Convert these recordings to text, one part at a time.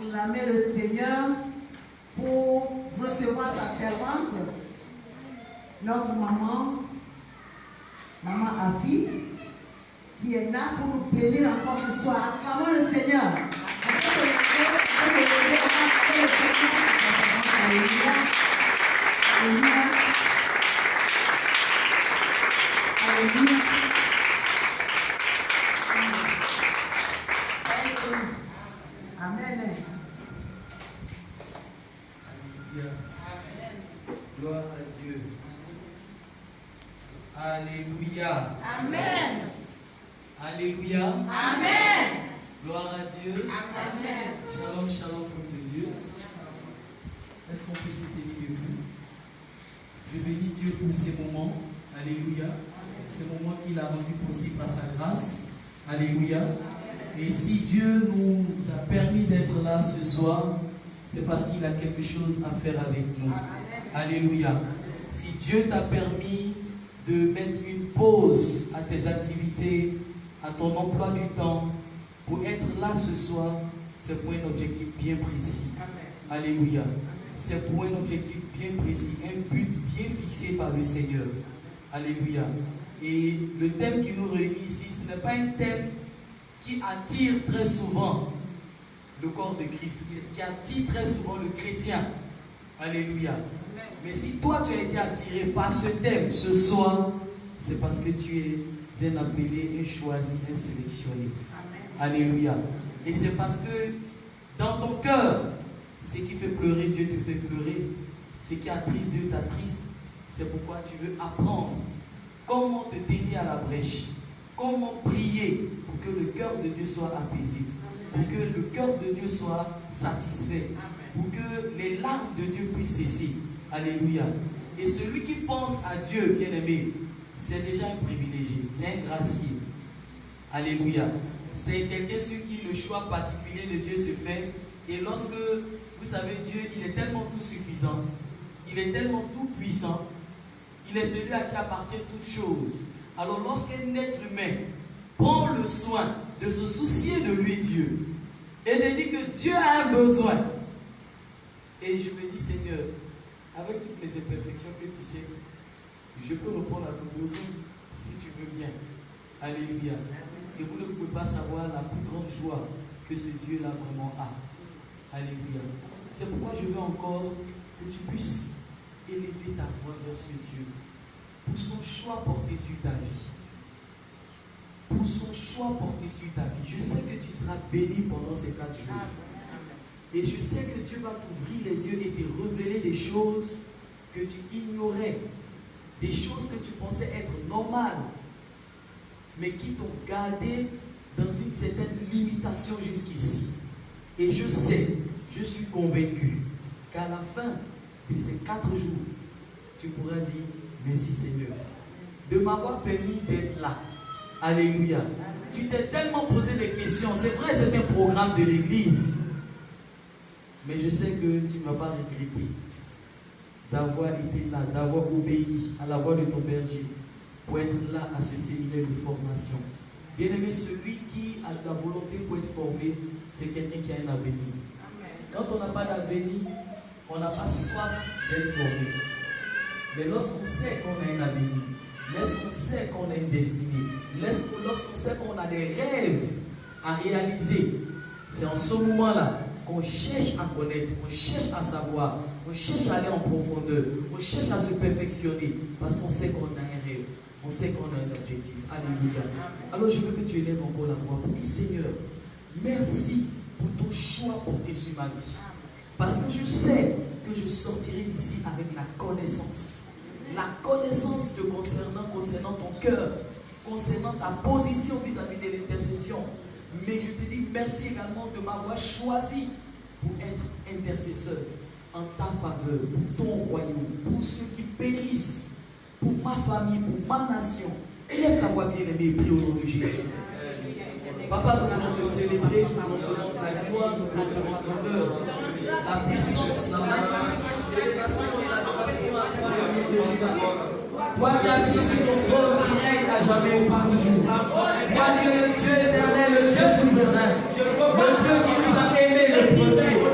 acclamer le Seigneur pour recevoir sa servante, notre maman, maman Afi, qui est là pour nous bénir encore ce soir. Acclamons le Seigneur. Alléluia. Alléluia. Alléluia. Amen. Gloire à Dieu. Alléluia. Amen. Alléluia. Amen. Gloire à Dieu. Amen. Shalom, shalom, peuple de Dieu. Est-ce qu'on peut se tenir debout? Je bénis Dieu pour ces moments. Alléluia. Ces moments qu'il a rendus possibles par sa grâce. Alléluia. Et si Dieu nous a permis d'être là ce soir, c'est parce qu'il a quelque chose à faire avec nous. Alléluia. Si Dieu t'a permis de mettre une pause à tes activités, à ton emploi du temps, pour être là ce soir, c'est pour un objectif bien précis. Alléluia. C'est pour un objectif bien précis, un but bien fixé par le Seigneur. Alléluia. Et le thème qui nous réunit ici, ce n'est pas un thème qui attire très souvent le corps de Christ, qui attire très souvent le chrétien. Alléluia. Mais si toi tu as été attiré par ce thème ce soir, c'est parce que tu es un appelé, un choisi, un sélectionné. Alléluia. Et c'est parce que dans ton cœur, ce qui fait pleurer, Dieu te fait pleurer. Ce qui attriste, Dieu t'attriste. C'est pourquoi tu veux apprendre comment te tenir à la brèche, comment prier pour que le cœur de Dieu soit apaisé, pour que le cœur de Dieu soit satisfait, pour que les larmes de Dieu puissent cesser. Alléluia. Et celui qui pense à Dieu, bien-aimé, c'est déjà un privilégié, c'est un gracié. Alléluia. C'est quelqu'un sur qui le choix particulier de Dieu se fait. Et lorsque, vous savez, Dieu, il est tellement tout suffisant, il est tellement tout puissant, il est celui à qui appartient toutes choses. Alors lorsqu'un être humain prend le soin de se soucier de lui, Dieu, et de dire que Dieu a un besoin, et je me dis, Seigneur, avec toutes les imperfections que tu sais, je peux répondre à ton besoin si tu veux bien. Alléluia. Et vous ne pouvez pas savoir la plus grande joie que ce Dieu-là vraiment a. Alléluia. C'est pourquoi je veux encore que tu puisses élever ta voix vers ce Dieu pour son choix porté sur ta vie. Pour son choix porté sur ta vie. Je sais que tu seras béni pendant ces 4 jours. Et je sais que Dieu va t'ouvrir les yeux et te révéler des choses que tu ignorais, des choses que tu pensais être normales, mais qui t'ont gardé dans une certaine limitation jusqu'ici. Et je sais, je suis convaincu qu'à la fin de ces 4 jours, tu pourras dire merci Seigneur de m'avoir permis d'être là. Alléluia. Tu t'es tellement posé des questions. C'est vrai, c'est un programme de l'église. Mais je sais que tu ne vas pas regretter d'avoir été là, d'avoir obéi à la voix de ton berger pour être là à ce séminaire de formation. Bien-aimé, celui qui a la volonté pour être formé, c'est quelqu'un qui a un avenir. Quand on n'a pas d'avenir, on n'a pas soif d'être formé. Mais lorsqu'on sait qu'on a un avenir, lorsqu'on sait qu'on a une destinée, lorsqu'on sait qu'on a des rêves à réaliser, c'est en ce moment-là qu'on cherche à connaître, on cherche à savoir, on cherche à aller en profondeur, on cherche à se perfectionner, parce qu'on sait qu'on a un rêve, on sait qu'on a un objectif. Alléluia. Alors je veux que tu élèves encore la voix pour dire Seigneur, merci pour ton choix porté sur ma vie. Parce que je sais que je sortirai d'ici avec la connaissance te concernant ton cœur, concernant ta position vis-à-vis de l'intercession. Mais je te dis merci également de m'avoir choisi pour être intercesseur en ta faveur, pour ton royaume, pour ceux qui périssent, pour ma famille, pour ma nation. Élève ta voix bien-aimée et prie au nom de Jésus. Papa, nous voulons te célébrer, nous voulons te rendre la gloire, nous voulons te rendre l'honneur, la puissance, la magnificence, l'élévation et l'adoration à toi, le nom de Jésus. Toi qui assis sur ton trône, qui règne à jamais et pour toujours. Toi qui es le Dieu éternel, le Dieu souverain, le Dieu qui nous a aimés le premier.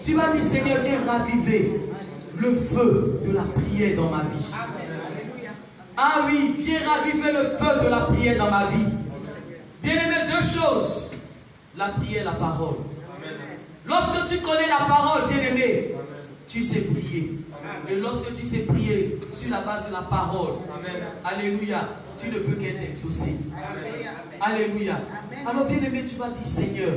Tu vas dire, Seigneur, viens raviver le feu de la prière dans ma vie. Ah oui, viens raviver le feu de la prière dans ma vie. Bien-aimé, deux choses. La prière, la parole. Lorsque tu connais la parole, bien-aimé, tu sais prier. Et lorsque tu sais prier sur la base de la parole, alléluia, tu ne peux qu'être exaucé. Alléluia. Alors, bien-aimé, tu vas dire, Seigneur,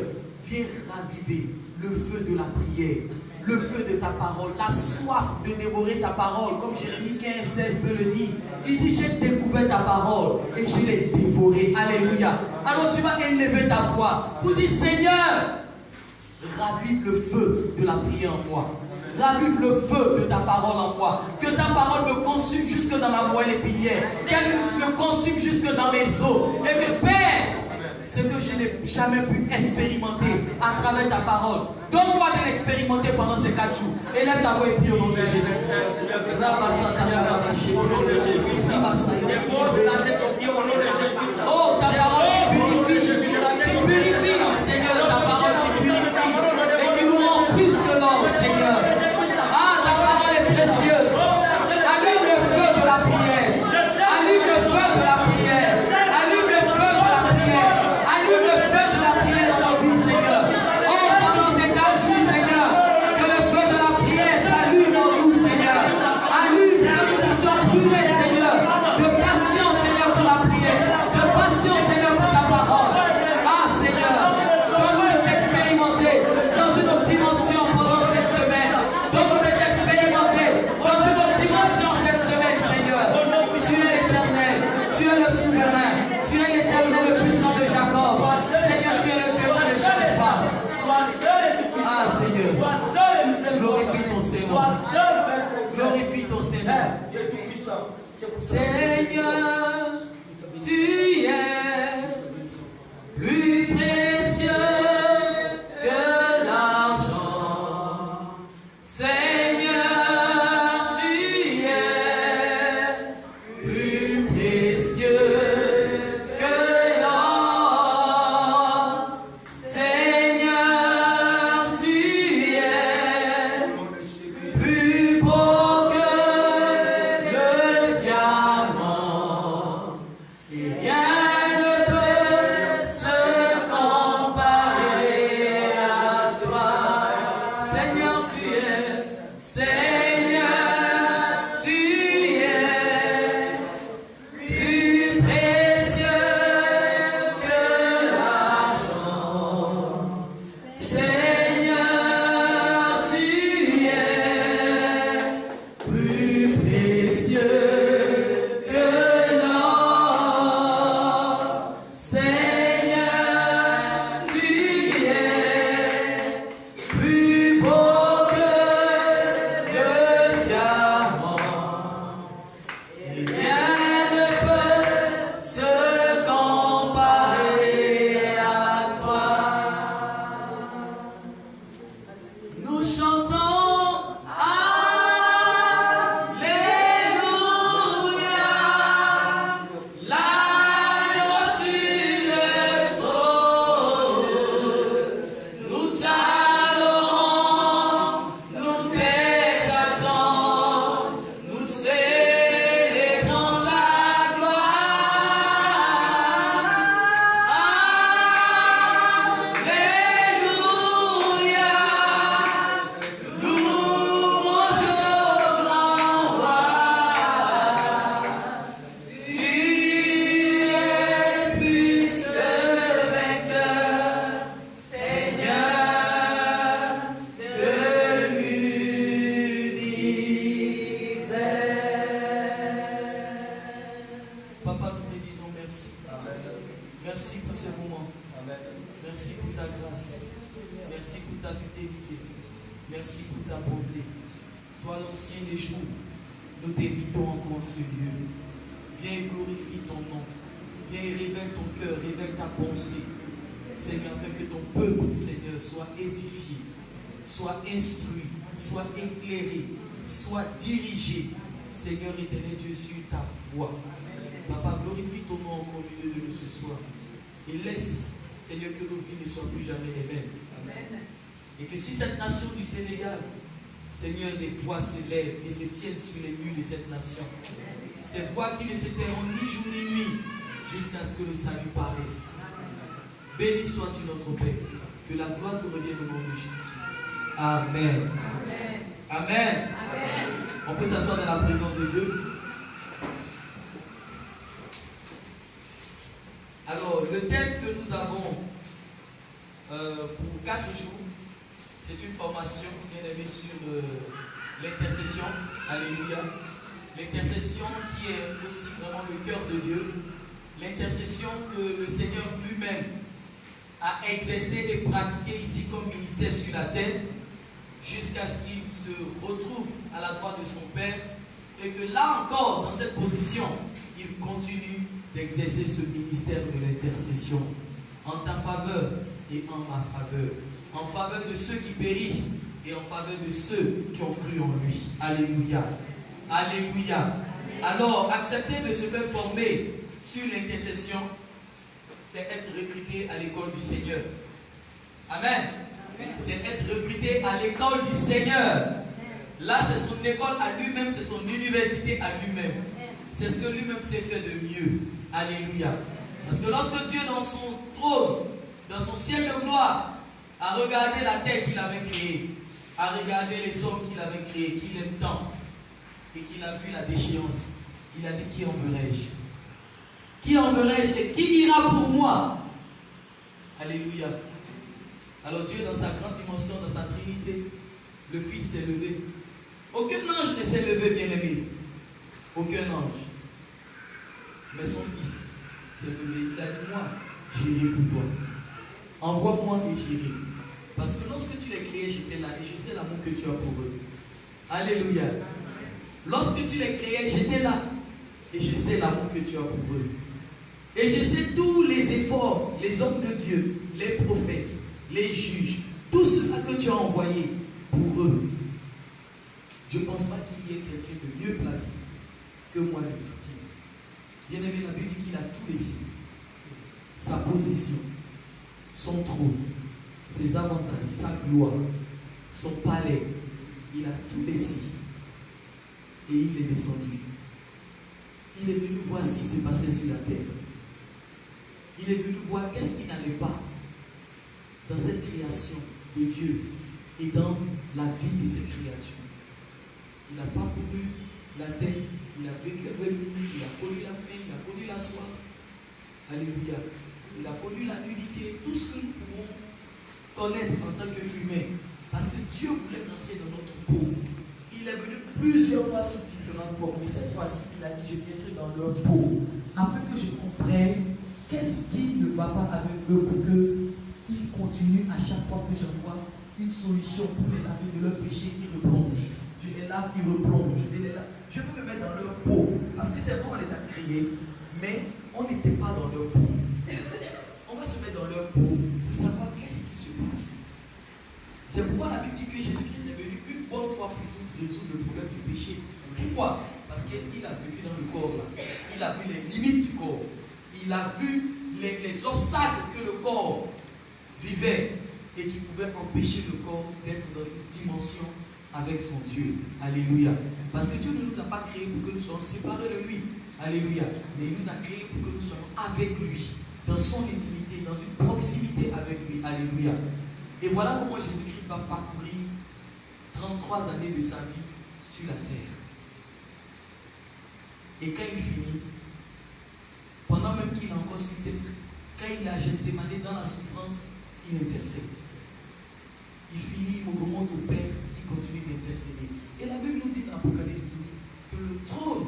viens raviver le feu de la prière, le feu de ta parole, la soif de dévorer ta parole, comme Jérémie 15:16 peut le dire. Il dit, j'ai découvert ta parole et je l'ai dévorée. Alléluia. Alors tu vas élever ta voix pour dire, Seigneur, ravive le feu de la prière en moi. Ravive le feu de ta parole en moi. Que ta parole me consume jusque dans ma moelle épinière. Qu'elle me consume jusque dans mes os. Et que Père, ce que je n'ai jamais pu expérimenter à travers ta parole, donne-moi de l'expérimenter pendant ces 4 jours. Élève ta voix et prie au nom de Jésus. Oh, ta parole qui purifie. Qui purifie, Seigneur, ta parole qui purifie. Et qui nous rend plus que l'or, Seigneur. Ah, ta parole est précieuse. Allume le feu de la prière. Allume le feu de la prière. Allume le feu de la prière. Allume le feu de la prière dans nos vies, Seigneur. Oh, pendant ces 4 jours, Seigneur, que le feu de la prière s'allume en nous, Seigneur. Allume, que nous puissions brûler, Seigneur, de patience, Seigneur, pour la prière. De patience, Seigneur, pour ta parole. Ah, Seigneur, donne-nous de t'expérimenter dans une autre dimension pendant cette semaine. Donne-nous de t'expérimenter dans une autre dimension cette semaine, Seigneur. Tu es l'éternel, tu es le souverain, tu es l'éternel, le puissant de Jacob. Seigneur, tu es le Dieu qui ne change pas. Ah, Seigneur, glorifie ton Seigneur. Glorifie ton Seigneur. Seigneur, tu es plus précieux que l'argent. Seigneur, tu es plus précieux que l'or. Seigneur, tu es plus beau que le diamant. Et rien ne peut se comparer à toi. Seigneur, tu es. Seigneur, tu es plus précieux que l'argent. Seigneur, tu es plus précieux que l'or. Seigneur, tu es plus beau que le diamant. Et rien ne peut se comparer à toi. Nous chantons Alléluia, l'agneau sur le trône. Nous t'adorons, nous t'exaltons, nous célébrons ta gloire. Alléluia, louange au grand roi. Tu es plus que vainqueur, Seigneur de l'univers. Papa, nous te disons merci. Merci pour ces moments. Merci pour ta grâce. Merci pour ta fidélité. Merci pour ta bonté. Toi, l'ancien des jours, nous t'invitons encore en ce lieu. Viens et glorifie ton nom. Viens et révèle ton cœur, révèle ta pensée. Seigneur, afin que ton peuple, Seigneur, soit édifié, soit instruit, soit éclairé, soit dirigé. Seigneur éternel Dieu, sur ta voie. Papa, glorifie ton nom encore au milieu de nous ce soir. Et laisse, Seigneur, que nos vies ne soient plus jamais les mêmes. Et que si cette nation du Sénégal, Seigneur, des voix s'élèvent et se tiennent sur les murs de cette nation. Ces voix qui ne se tairont ni jour ni nuit jusqu'à ce que le salut paraisse. Béni sois-tu notre Père. Que la gloire te revienne au nom de Jésus. Amen. Amen. Amen. On peut s'asseoir dans la présence de Dieu. Alors, le thème que nous avons pour 4 jours, c'est une formation bien aimée sur l'intercession. Alléluia. L'intercession qui est aussi vraiment le cœur de Dieu. L'intercession que le Seigneur lui-même a exercé et pratiqué ici comme ministère sur la terre, jusqu'à ce qu'il se retrouve à la droite de son Père, et que là encore, dans cette position, il continue d'exercer ce ministère de l'intercession en ta faveur et en ma faveur, en faveur de ceux qui périssent et en faveur de ceux qui ont cru en lui. Alléluia. Alléluia. Alors, accepter de se faire former sur l'intercession, c'est être recruté à l'école du Seigneur. Amen. C'est être recruté à l'école du Seigneur. Là, c'est son école à lui-même, c'est son université à lui-même. C'est ce que lui-même sait faire de mieux. Alléluia. Parce que lorsque Dieu, dans son trône, dans son ciel de gloire, a regardé la terre qu'il avait créée, a regardé les hommes qu'il avait créés, qu'il aime tant, et qu'il a vu la déchéance, il a dit: qui enverrai-je? Qui enverrai-je et qui ira pour moi? Alléluia. Alors Dieu, dans sa grande dimension, dans sa Trinité, le Fils s'est levé. Aucun ange ne s'est levé, bien-aimé. Aucun ange. Mais son Fils s'est levé. Il a dit: moi, j'irai pour toi. Envoie-moi et j'irai. Parce que lorsque tu les créais, j'étais là et je sais l'amour que tu as pour eux. Alléluia. Lorsque tu les créais, j'étais là et je sais l'amour que tu as pour eux. Et je sais tous les efforts, les hommes de Dieu, les prophètes, les juges, tout ce que tu as envoyé pour eux. Je ne pense pas qu'il y ait quelqu'un de mieux placé que moi le martyr. Bien aimé, la Bible dit qu'il a tout laissé. Sa position, son trône, ses avantages, sa gloire, son palais. Il a tout laissé. Et il est descendu. Il est venu voir ce qui se passait sur la terre. Il est venu voir qu'est-ce qui n'allait pas dans cette création de Dieu et dans la vie de ces créatures. Il a parcouru la terre, il a vécu avec nous, il a connu la faim, il a connu la soif. Alléluia. Il a connu la nudité, tout ce que nous pouvons connaître en tant qu'humains. Parce que Dieu voulait entrer dans notre peau. Il est venu plusieurs fois sous différentes formes. Mais cette fois-ci, il a dit: je viendrai dans leur peau. Afin que je comprenne qu'est-ce qui ne va pas avec eux pour qu'ils continuent à chaque fois que j'envoie une solution pour les laver de leur péché, ils replongent. Je les lave, ils replongent. Je peux me mettre dans leur peau. Parce que c'est vrai, on les a créés, mais on n'était pas dans leur peau. On va se mettre dans leur peau pour savoir qu'est-ce qui se passe. C'est pourquoi la Bible dit que Jésus-Christ est venu une bonne fois pour toutes résoudre le problème du péché. Pourquoi? Parce qu'il a vécu dans le corps là. Il a vu les limites du corps. Il a vu les obstacles que le corps vivait et qui pouvaient empêcher le corps d'être dans une dimension avec son Dieu. Alléluia. Parce que Dieu ne nous a pas créés pour que nous soyons séparés de lui. Alléluia. Mais il nous a créés pour que nous soyons avec lui, dans son intimité, dans une proximité avec lui. Alléluia. Et voilà comment Jésus-Christ va parcourir 33 années de sa vie sur la terre. Et quand il finit, pendant même qu'il est encore sur terre, quand il a Gethsémani dans la souffrance, il intercède. Il finit, il remonte au Père, il continue d'intercéder. Et la Bible nous dit dans l'Apocalypse 12 que le trône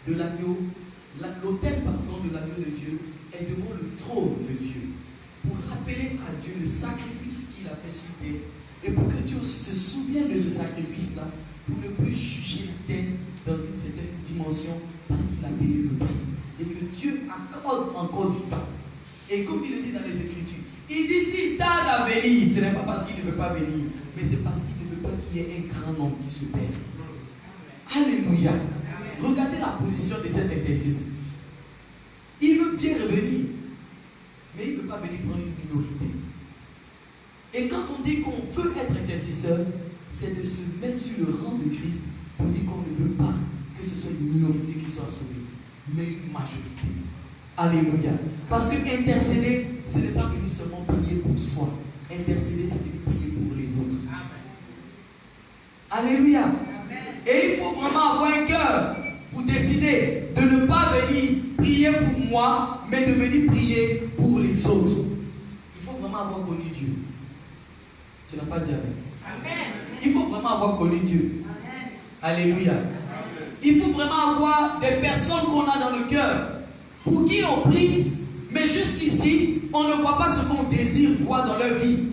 de l'agneau, l'autel de l'agneau de Dieu est devant le trône de Dieu. Pour rappeler à Dieu le sacrifice qu'il a fait sur terre. Et pour que Dieu aussi se souvienne de ce sacrifice-là, pour ne plus juger la terre dans une certaine dimension, parce qu'il a payé le prix. Et que Dieu accorde encore du temps. Et comme il le dit dans les Écritures, il dit: s'il tarde à venir, ce n'est pas parce qu'il ne veut pas venir, mais c'est parce qu'il ne veut pas qu'il y ait un grand nombre qui se perde. Alléluia. Regardez la position de cet intercesseur. Il veut bien revenir, mais il ne veut pas venir prendre une minorité. Et Et quand on dit qu'on veut être intercesseur, c'est de se mettre sur le rang de Christ pour dire qu'on ne veut pas que ce soit une minorité qui soit sauvée, mais une majorité. Alléluia. Parce que intercéder, ce n'est pas venir seulement prier pour soi. Intercéder, c'est venir prier pour les autres. Alléluia. Et il faut vraiment avoir un cœur pour décider de ne pas venir prier pour moi, mais de venir prier pour les autres. Il faut vraiment avoir connu Dieu. Tu n'as pas dit amen. Amen. Il faut vraiment avoir connu Dieu. Amen. Alléluia. Il faut vraiment avoir des personnes qu'on a dans le cœur pour qui on prie, mais jusqu'ici, on ne voit pas ce qu'on désire voir dans leur vie.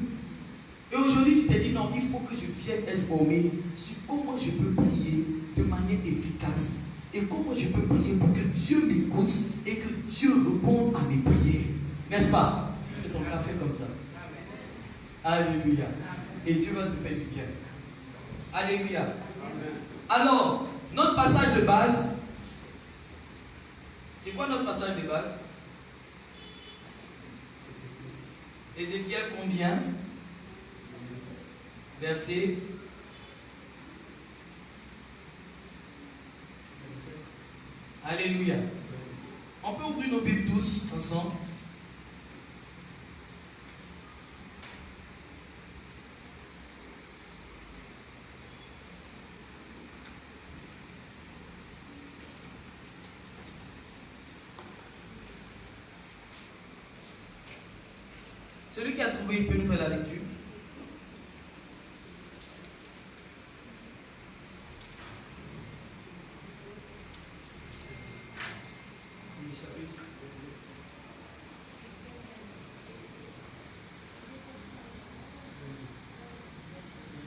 Et aujourd'hui, tu t'es dit non, il faut que je vienne être formé sur comment je peux prier de manière efficace et comment je peux prier pour que Dieu m'écoute et que Dieu réponde à mes prières. N'est-ce pas? Si c'est ton cas, fais comme ça. Alléluia. Et Dieu va te faire du bien. Alléluia. Alors, notre passage de base, c'est quoi notre passage de base? Ézéchiel combien? Verset. Alléluia. On peut ouvrir nos Bibles tous ensemble. Celui qui a trouvé, il peut nous faire la lecture.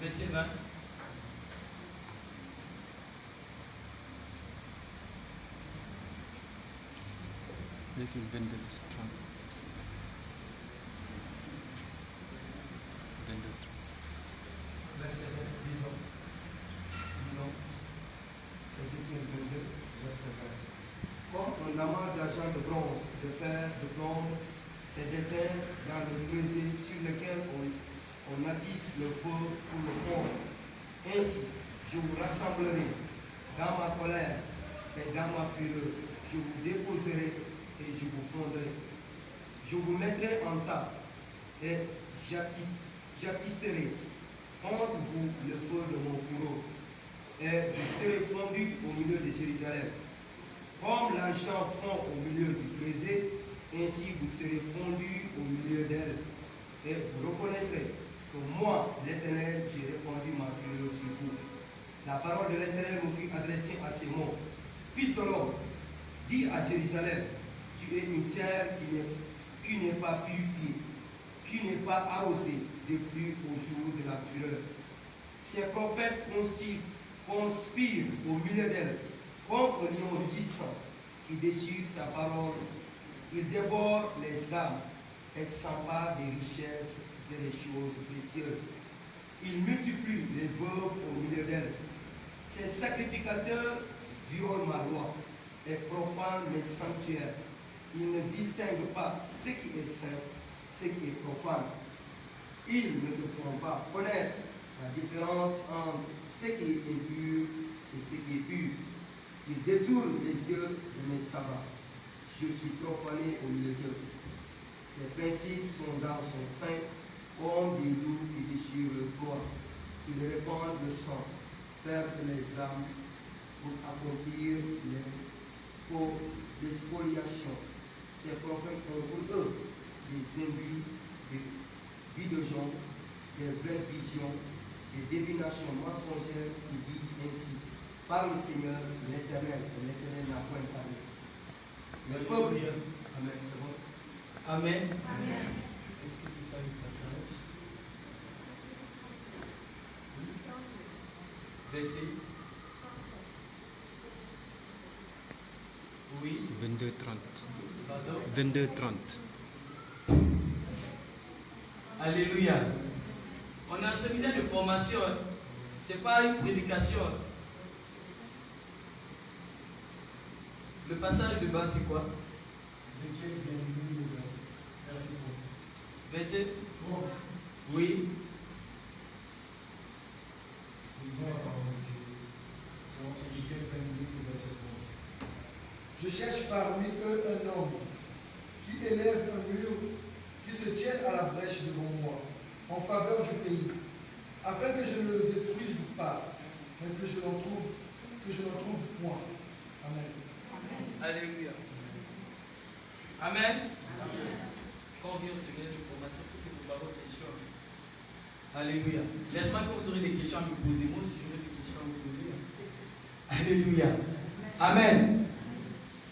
Verset 20. L'équipe 22, 30. 22. Verset 20, disons. Ézéchiel 22, verset 20. Comme un amas d'argent, de bronze, de fer, de plomb et d'éther dans le creuset sur lequel on attise le feu pour le fond. Ainsi, je vous rassemblerai dans ma colère et dans ma fureur. Je vous déposerai et je vous fondrai. Je vous mettrai en tas et j'attiserai contre vous le feu de mon fourreau. Et vous serez fondus au milieu de Jérusalem. Comme l'argent fond au milieu du creuset, ainsi vous serez fondus au milieu d'elle. Et vous reconnaîtrez que moi, l'Éternel, j'ai répandu ma fureur sur vous. La parole de l'Éternel me fut adressée à ces mots. Fils de l'homme, dis à Jérusalem, tu es une terre qui n'est pas purifiée, qui n'est pas arrosée depuis au jour de la fureur. Ces prophètes conspirent au milieu d'elle, comme un lion rugissant qui déchire sa parole. Ils dévorent les âmes et s'emparent des richesses et des choses précieuses. Ils multiplient les veuves au milieu d'elles. Ces sacrificateurs violent ma loi et profanent mes sanctuaires. Ils ne distinguent pas ce qui est saint, ce qui est profane. Ils ne te font pas connaître la différence entre ce qui est impur et ce qui est pur. Ils détournent les yeux de mes sabbats. Je suis profané au milieu d'eux. Ces principes sont dans son sein comme des loups qui déchirent le bois. Ils répandent le sang, perdent les âmes pour accomplir les spoliations. Ces prophètes ont pour eux des induits, des visions, des vraies visions, des divinations mensongères qui disent ainsi: par le Seigneur, l'Éternel, et l'Éternel n'a point parlé. Le peuple, amen, c'est bon. Amen. Amen. Est-ce que c'est ça le passage? Verset. Oui. 22, 30. Pardon. 22, 30. Alléluia. On a un séminaire de formation. Ce n'est pas une prédication. Le passage de base, c'est quoi? Ézéchiel 22, verset 30. Verset 30. Oui. Lisons la parole de Dieu. Jean Ézéchiel 22, verset 3. Je cherche parmi eux un homme qui élève un mur, qui se tienne à la brèche devant moi, en faveur du pays, afin que je ne le détruise pas, mais que je n'en trouve point. Amen. Alléluia. Amen. Quand on vient au séminaire de formation, il faut se préparer aux questions. Alléluia. J'espère que vous aurez des questions à me poser. Moi aussi, j'aurai des questions à me poser. Alléluia. Amen.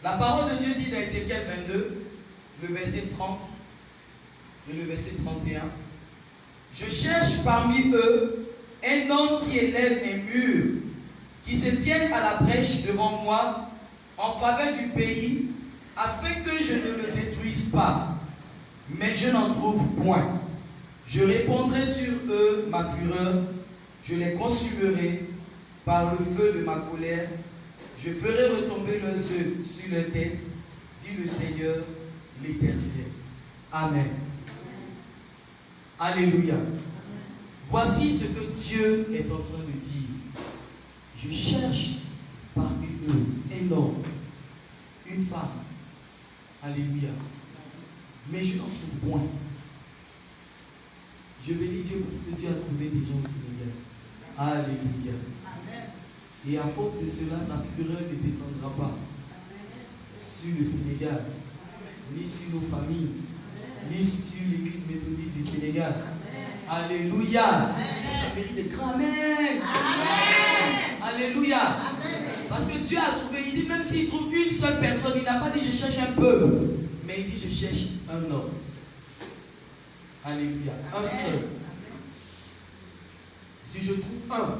La parole de Dieu dit dans Ézéchiel 22, le verset 30 et le verset 31. Je cherche parmi eux un homme qui élève un mur, qui se tienne à la brèche devant moi en faveur du pays, afin que je ne le détruise pas. Mais je n'en trouve point. Je répandrai sur eux ma fureur, je les consumerai par le feu de ma colère, je ferai retomber leurs œufs sur leur tête, dit le Seigneur l'Éternel. Amen. Alléluia. Voici ce que Dieu est en train de dire. Je cherche parmi eux un homme, une femme. Alléluia. Mais je n'en trouve point. Je bénis Dieu parce que Dieu a trouvé des gens au Sénégal. Alléluia. Amen. Et à cause de cela, sa fureur ne descendra pas sur le Sénégal, ni sur nos familles, ni sur l'église méthodiste du Sénégal. Amen. Alléluia. Amen. Ça mérite des grands amen. Amen. Alléluia. Amen. Parce que Dieu a trouvé, il dit même s'il trouve une seule personne, il n'a pas dit je cherche un peuple, mais il dit je cherche un homme. Alléluia. Un seul. Si je trouve un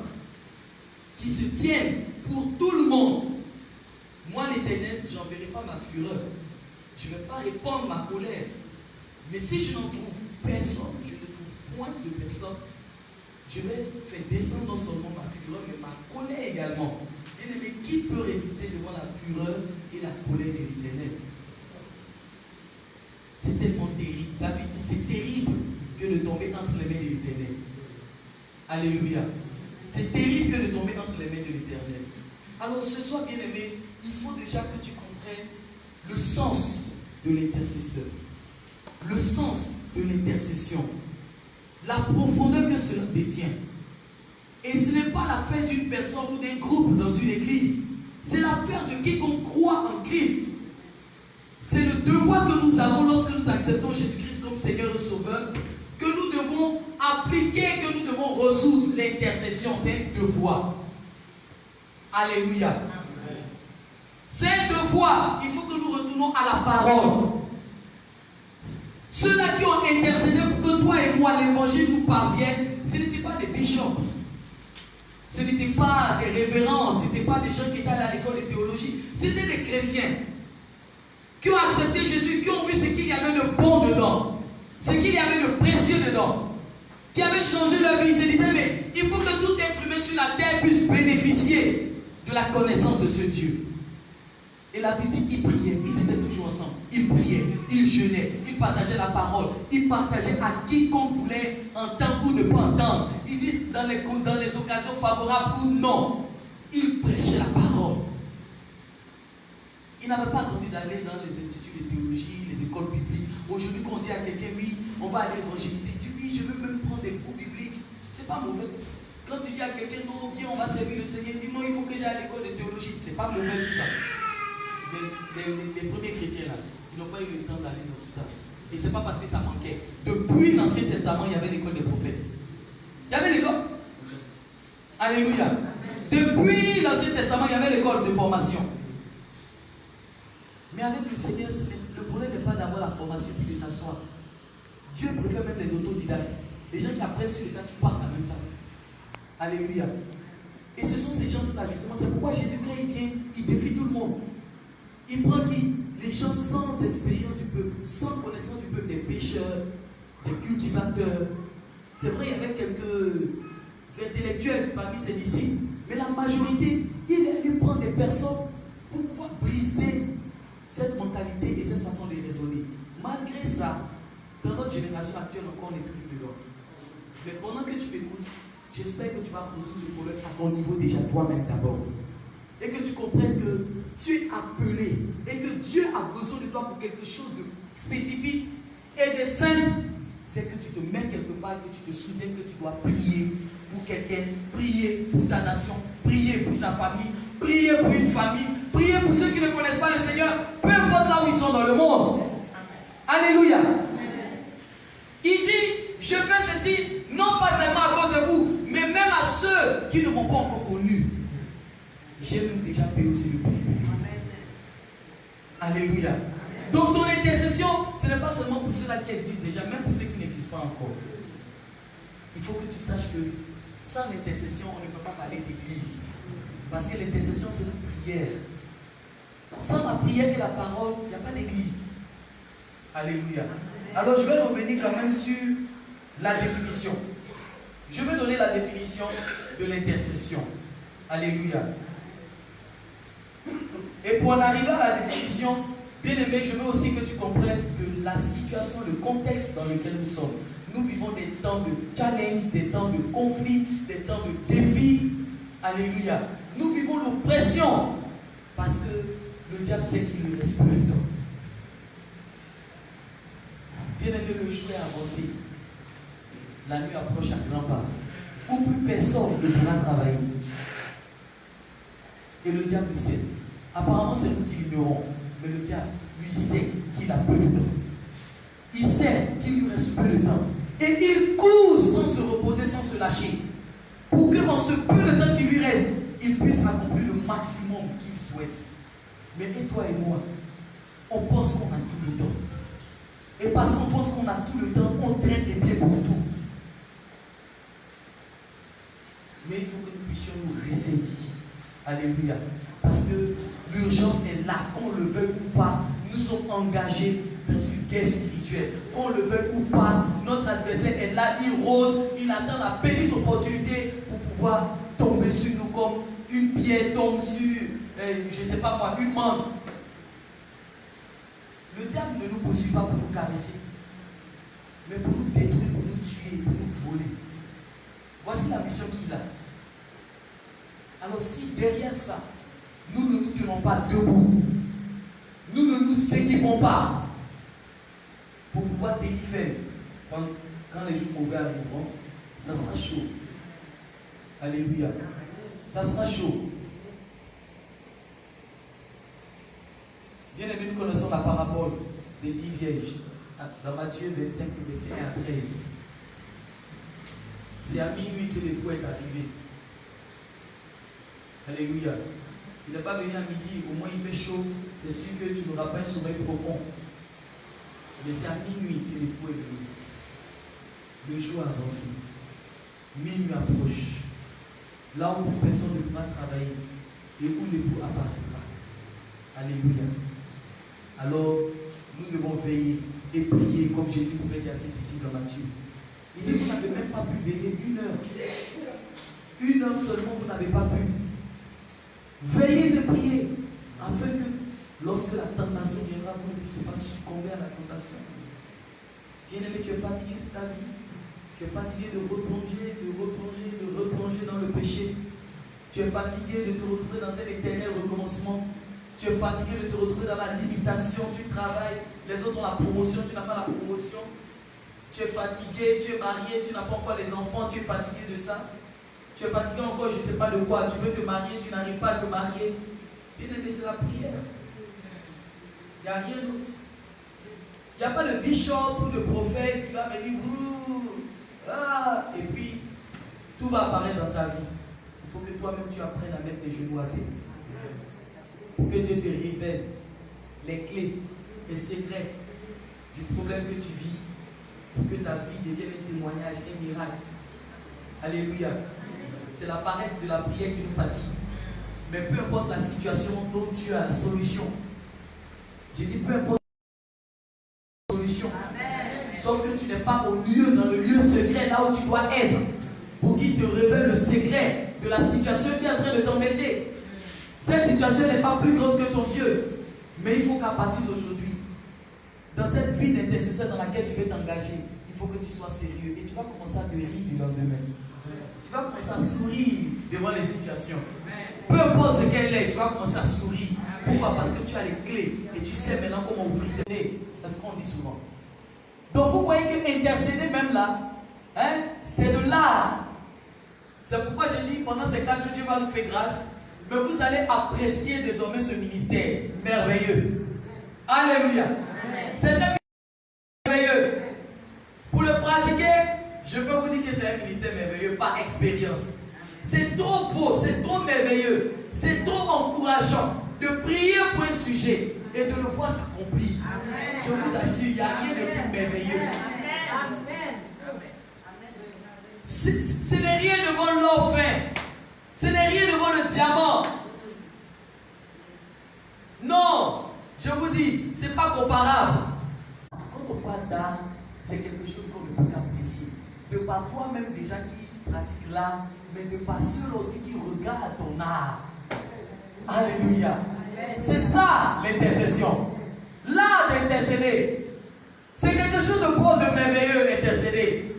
qui se tienne pour tout le monde, moi l'Éternel, je n'enverrai pas ma fureur. Je ne vais pas répandre ma colère. Mais si je n'en trouve personne, je ne trouve point de personne, je vais faire descendre non seulement ma fureur, mais ma colère également. Bien-aimé, qui peut résister devant la fureur et la colère de l'Éternel? C'est tellement terrible. David dit, c'est terrible que de tomber entre les mains de l'Éternel. Alléluia. C'est terrible que de tomber entre les mains de l'Éternel. Alors ce soir, bien-aimé, il faut déjà que tu comprennes le sens de l'intercesseur. Le sens de l'intercession. La profondeur que cela détient. Et ce n'est pas l'affaire d'une personne ou d'un groupe dans une église. C'est l'affaire de quiconque croit en Christ. C'est le devoir que nous avons lorsque nous acceptons Jésus-Christ comme Seigneur et Sauveur, que nous devons appliquer, que nous devons résoudre l'intercession. C'est un devoir. Alléluia. C'est un devoir. Il faut que nous retournons à la parole. Ceux-là qui ont intercédé pour que toi et moi, l'évangile nous parvienne, ce n'étaient pas des bishops. Ce n'étaient pas des révérends, ce n'étaient pas des gens qui étaient à l'école de théologie. C'était des chrétiens qui ont accepté Jésus, qui ont vu ce qu'il y avait de bon dedans, ce qu'il y avait de précieux dedans, qui avaient changé leur vie. Ils se disaient, mais il faut que tout être humain sur la terre puisse bénéficier de la connaissance de ce Dieu. Et la Bible dit, ils priaient, ils étaient toujours ensemble. Ils priaient, ils jeûnaient, ils partageaient la parole, ils partageaient à quiconque voulait entendre ou ne pas entendre. Ils disent dans les occasions favorables ou non, ils prêchaient la parole. Ils n'avaient pas attendu d'aller dans les instituts de théologie, les écoles bibliques. Aujourd'hui, quand on dit à quelqu'un, oui, on va aller évangéliser, il dit, oui, je veux même prendre des cours bibliques. C'est pas mauvais. Quand tu dis à quelqu'un, non, viens, on va servir le Seigneur, il dit, non, il faut que j'aille à l'école de théologie. C'est pas mauvais tout ça. Les premiers chrétiens là, ils n'ont pas eu le temps d'aller dans tout ça. Et c'est pas parce que ça manquait. Depuis l'Ancien Testament, il y avait l'école des prophètes. Il y avait l'école. Alléluia. Depuis l'Ancien Testament, il y avait l'école de formation. Mais avec le Seigneur, le problème n'est pas d'avoir la formation puis de s'asseoir. Dieu préfère même les autodidactes. Les gens qui apprennent sur le tas, qui partent en même temps. Alléluia. Et ce sont ces gens-là, justement. C'est pourquoi Jésus, quand il vient, il défie tout le monde. Il prend qui? Les gens sans expérience du peuple, sans connaissance du peuple, des pécheurs, des cultivateurs. C'est vrai, il y avait quelques intellectuels parmi ses disciples, mais la majorité, il est allé prendre des personnes pour pouvoir briser cette mentalité et cette façon de raisonner. Malgré ça, dans notre génération actuelle encore, on est toujours dedans. Mais pendant que tu m'écoutes, j'espère que tu vas résoudre ce problème à ton niveau déjà toi-même d'abord. Et que tu comprennes que tu es appelé et que Dieu a besoin de toi pour quelque chose de spécifique et de simple. C'est que tu te mets quelque part, que tu te souviens que tu dois prier pour quelqu'un, prier pour ta nation, prier pour ta famille, prier pour une famille, prier pour ceux qui ne connaissent pas le Seigneur, peu importe là où ils sont dans le monde. Alléluia. Il dit, je fais ceci, non pas seulement à cause de vous, mais même à ceux qui ne m'ont pas encore connu. J'ai même déjà payé aussi le prix. Alléluia. Donc ton intercession, ce n'est pas seulement pour ceux-là qui existent déjà, même pour ceux qui n'existent pas encore. Il faut que tu saches que sans l'intercession, on ne peut pas parler d'église. Parce que l'intercession, c'est la prière. Sans la prière et la parole, il n'y a pas d'église. Alléluia. Alors je vais revenir quand même sur la définition. Je vais donner la définition de l'intercession. Alléluia. Et pour en arriver à la définition, bien aimé, je veux aussi que tu comprennes que la situation, le contexte dans lequel nous sommes. Nous vivons des temps de challenge, des temps de conflit, des temps de défis. Alléluia. Nous vivons l'oppression parce que le diable sait qu'il ne reste plus de temps. Bien aimé, le jour est avancé. La nuit approche à grands pas. Où plus personne ne pourra travailler. Et le diable le sait. Apparemment, c'est nous qui l'ignorons. Mais le diable, lui, sait qu'il a peu de temps. Il sait qu'il lui reste peu de temps. Et il court sans se reposer, sans se lâcher. Pour que dans ce peu de temps qui lui reste, il puisse accomplir le maximum qu'il souhaite. Mais et toi et moi, on pense qu'on a tout le temps. Et parce qu'on pense qu'on a tout le temps, on traîne les pieds pour tout. Mais il faut que nous puissions nous ressaisir. Alléluia. Parce que l'urgence est là, qu'on le veuille ou pas. Nous sommes engagés dans une guerre spirituelle. Qu'on le veuille ou pas, notre adversaire est là, il rôde, il attend la petite opportunité pour pouvoir tomber sur nous comme une pierre tombe sur, je ne sais pas moi, une manne. Le diable ne nous poursuit pas pour nous caresser, mais pour nous détruire, pour nous tuer, pour nous voler. Voici la mission qu'il a. Alors si derrière ça, nous ne nous tenons pas debout, nous ne nous équipons pas pour pouvoir délivrer, quand les jours mauvais arriveront, ça sera chaud. Alléluia. Ça sera chaud. Bien aimé, nous connaissons la parabole des 10 vierges dans Matthieu 25, verset 1 à 13. C'est à minuit que l'époux est arrivé. Alléluia. Il n'est pas venu à midi, au moins il fait chaud, c'est sûr que tu n'auras pas un sommeil profond. Mais c'est à minuit que l'époux est venu. Le jour avance. Minuit approche. Là où personne ne pourra travailler et où l'époux apparaîtra. Alléluia. Alors, nous devons veiller et prier comme Jésus pouvait dire à ses disciples dans Matthieu. Il dit, vous n'avez même pas pu veiller 1 heure. 1 heure seulement, vous n'avez pas pu. Veillez et priez, afin que lorsque la tentation viendra, vous ne puissiez pas succomber à la tentation. Bien-aimé, tu es fatigué de ta vie. Tu es fatigué de replonger dans le péché. Tu es fatigué de te retrouver dans un éternel recommencement. Tu es fatigué de te retrouver dans la limitation. Tu travailles, les autres ont la promotion, tu n'as pas la promotion. Tu es fatigué, tu es marié, tu n'as pas encore les enfants, tu es fatigué de ça. Tu es fatigué encore, je ne sais pas de quoi. Tu veux te marier, tu n'arrives pas à te marier. Bien aimé, c'est la prière. Il n'y a rien d'autre. Il n'y a pas de bishop ou de prophète qui va venir et puis tout va apparaître dans ta vie. Il faut que toi-même tu apprennes à mettre les genoux à terre. Pour que Dieu te révèle les clés, les secrets du problème que tu vis. Pour que ta vie devienne un témoignage, un miracle. Alléluia. C'est la paresse de la prière qui nous fatigue. Mais peu importe la situation dont tu as la solution. J'ai dit peu importe la solution. Amen. Sauf que tu n'es pas au lieu, dans le lieu secret, là où tu dois être. Pour qu'il te révèle le secret de la situation qui est en train de t'embêter. Cette situation n'est pas plus grande que ton Dieu. Mais il faut qu'à partir d'aujourd'hui, dans cette vie d'intercesseur dans laquelle tu veux t'engager, il faut que tu sois sérieux et tu vas commencer à te rire du lendemain. Tu vas commencer à sourire devant les situations. Peu importe ce qu'elle est, tu vas commencer à sourire. Pourquoi? Parce que tu as les clés et tu sais maintenant comment ouvrir ces clés. C'est ce qu'on dit souvent. Donc vous voyez qu'intercéder même là, hein, c'est de l'art. C'est pourquoi je dis pendant ces 4 jours, Dieu va nous faire grâce. Mais vous allez apprécier désormais ce ministère merveilleux. Alléluia. C'est merveilleux. Pour le pratiquer, je peux vous dire que c'est un ministère merveilleux par expérience. C'est trop beau, c'est trop merveilleux, c'est trop encourageant de prier pour un sujet et de le voir s'accomplir. Je vous assure, il n'y a rien de plus merveilleux. Ce n'est rien devant l'or fin. Ce n'est rien devant le diamant. Non, je vous dis, ce n'est pas comparable. Quand on parle d'art, c'est quelque chose qu'on ne peut qu'apprécier. De par toi-même déjà qui pratique l'art, mais de par ceux aussi qui regardent ton art. Alléluia. C'est ça l'intercession. L'art d'intercéder. C'est quelque chose de beau, de merveilleux, intercéder.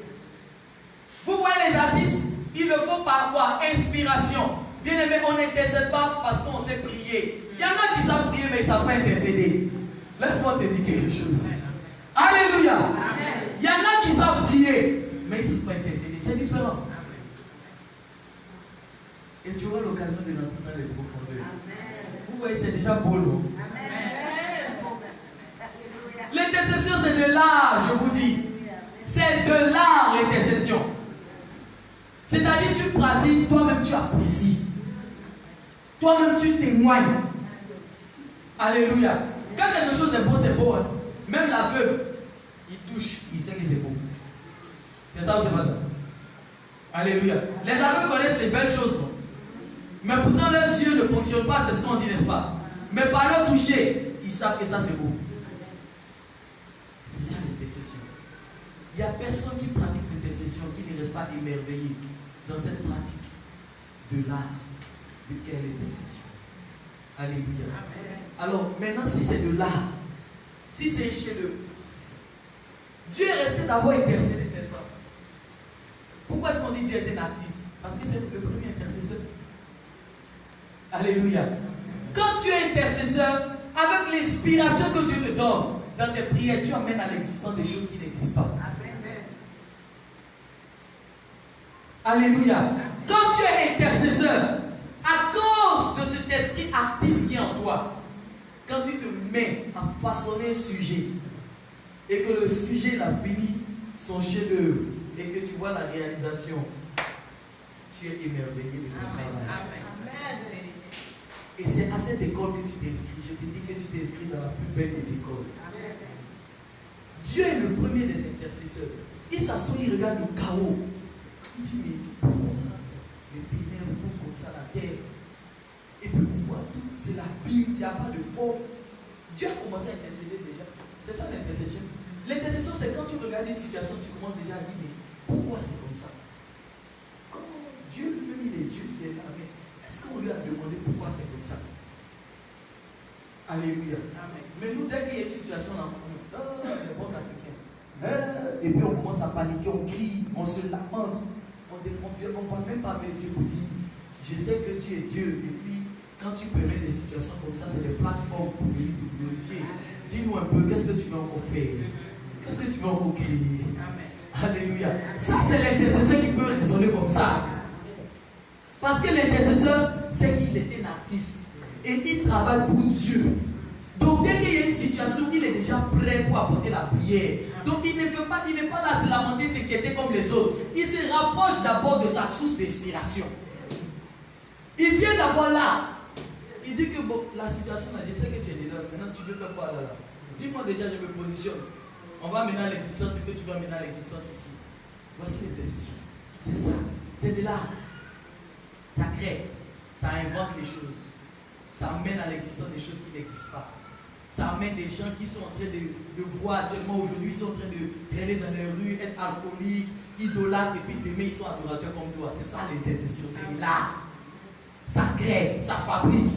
Vous voyez les artistes, ils le font par quoi? Inspiration. Bien aimé, on n'intercède pas parce qu'on sait prier. Il y en a qui savent prier, mais ils ne savent pas intercéder. Laisse-moi te dire quelque chose. Alléluia. Il y en a qui savent prier, mais ils ne savent pas intercéder. C'est différent. Et tu auras l'occasion de rentrer dans les profondeurs. Vous voyez, c'est déjà beau, non? L'intercession, c'est de l'art, je vous dis. C'est de l'art, l'intercession. C'est-à-dire, tu pratiques, toi-même tu apprécies. Toi-même tu témoignes. Alléluia. Quand quelque chose est beau, c'est beau. Hein? Même l'aveugle, il touche, il sait que c'est beau. C'est ça ou c'est pas ça? Alléluia. Les aveugles connaissent les belles choses, non? Mais pourtant leurs yeux ne fonctionnent pas, c'est ce qu'on dit, n'est-ce pas? Mais par leur toucher, ils savent que ça c'est beau. C'est ça l'intercession. Il n'y a personne qui pratique l'intercession qui ne reste pas émerveillé dans cette pratique de l'art de quelle intercession. Alléluia. Alors maintenant, si c'est de l'art, si c'est un chef-d'œuvre, Dieu est resté d'abord intercédé, n'est-ce pas? Pourquoi est-ce qu'on dit Dieu est un artiste? Parce que c'est le premier intercesseur. Alléluia. Quand tu es intercesseur, avec l'inspiration que Dieu te donne dans tes prières, tu amènes à l'existence des choses qui n'existent pas. Alléluia. Quand tu es intercesseur, à cause de cet esprit artiste qui est en toi, quand tu te mets à façonner un sujet et que le sujet l'a fini son chef-d'œuvre et que tu vois la réalisation, tu es émerveillé de ton travail. Et c'est à cette école que tu t'inscris. Je te dis que tu t'inscris dans la plus belle des écoles. Dieu est le premier des intercesseurs. Il s'assoit, il regarde le chaos. Il dit, mais pourquoi les ténèbres couvrent comme ça la terre? Et puis pourquoi tout? C'est la Bible, il n'y a pas de forme. Dieu a commencé à intercéder déjà. C'est ça l'intercession. L'intercession, c'est quand tu regardes une situation, tu commences déjà à dire, mais pourquoi c'est comme ça? Comment Dieu lui-même, il est Dieu, il est là, mais est-ce qu'on lui a demandé pourquoi c'est comme ça? Alléluia. Amen. Mais nous, dès qu'il y a une situation là, on dit, oh, les bons Africains. Et puis on commence à paniquer, on crie, on se lamente. On ne va même pas avec Dieu pour dire, je sais que tu es Dieu. Et puis, quand tu permets des situations comme ça, c'est des plateformes pour venir te glorifier. Dis-nous un peu, qu'est-ce que tu veux encore faire? Qu'est-ce que tu veux encore crier? Alléluia. Ça, c'est l'intercesseur qui peut raisonner comme ça. Parce que l'intercesseur, c'est qu'il est un artiste. Et il travaille pour Dieu. Donc dès qu'il y a une situation, il est déjà prêt pour apporter la prière. Donc il n'est pas là à se lamenter, s'inquiéter comme les autres. Il se rapproche d'abord de sa source d'inspiration. Il vient d'abord là. Il dit que bon, la situation là, je sais que tu es dedans. Maintenant tu veux faire quoi là? Dis-moi déjà, je me positionne. On va mener à l'existence ce que tu vas mener à l'existence ici. Voici l'intercession. C'est ça. C'est de là. Ça crée. Ça invente les choses. Ça amène à l'existence des choses qui n'existent pas. Ça amène des gens qui sont en train de boire actuellement aujourd'hui, ils sont en train de traîner dans les rues, être alcooliques, idolâtres, et puis demain ils sont adorateurs comme toi. C'est ça l'intercession, c'est là. Ça crée, ça fabrique,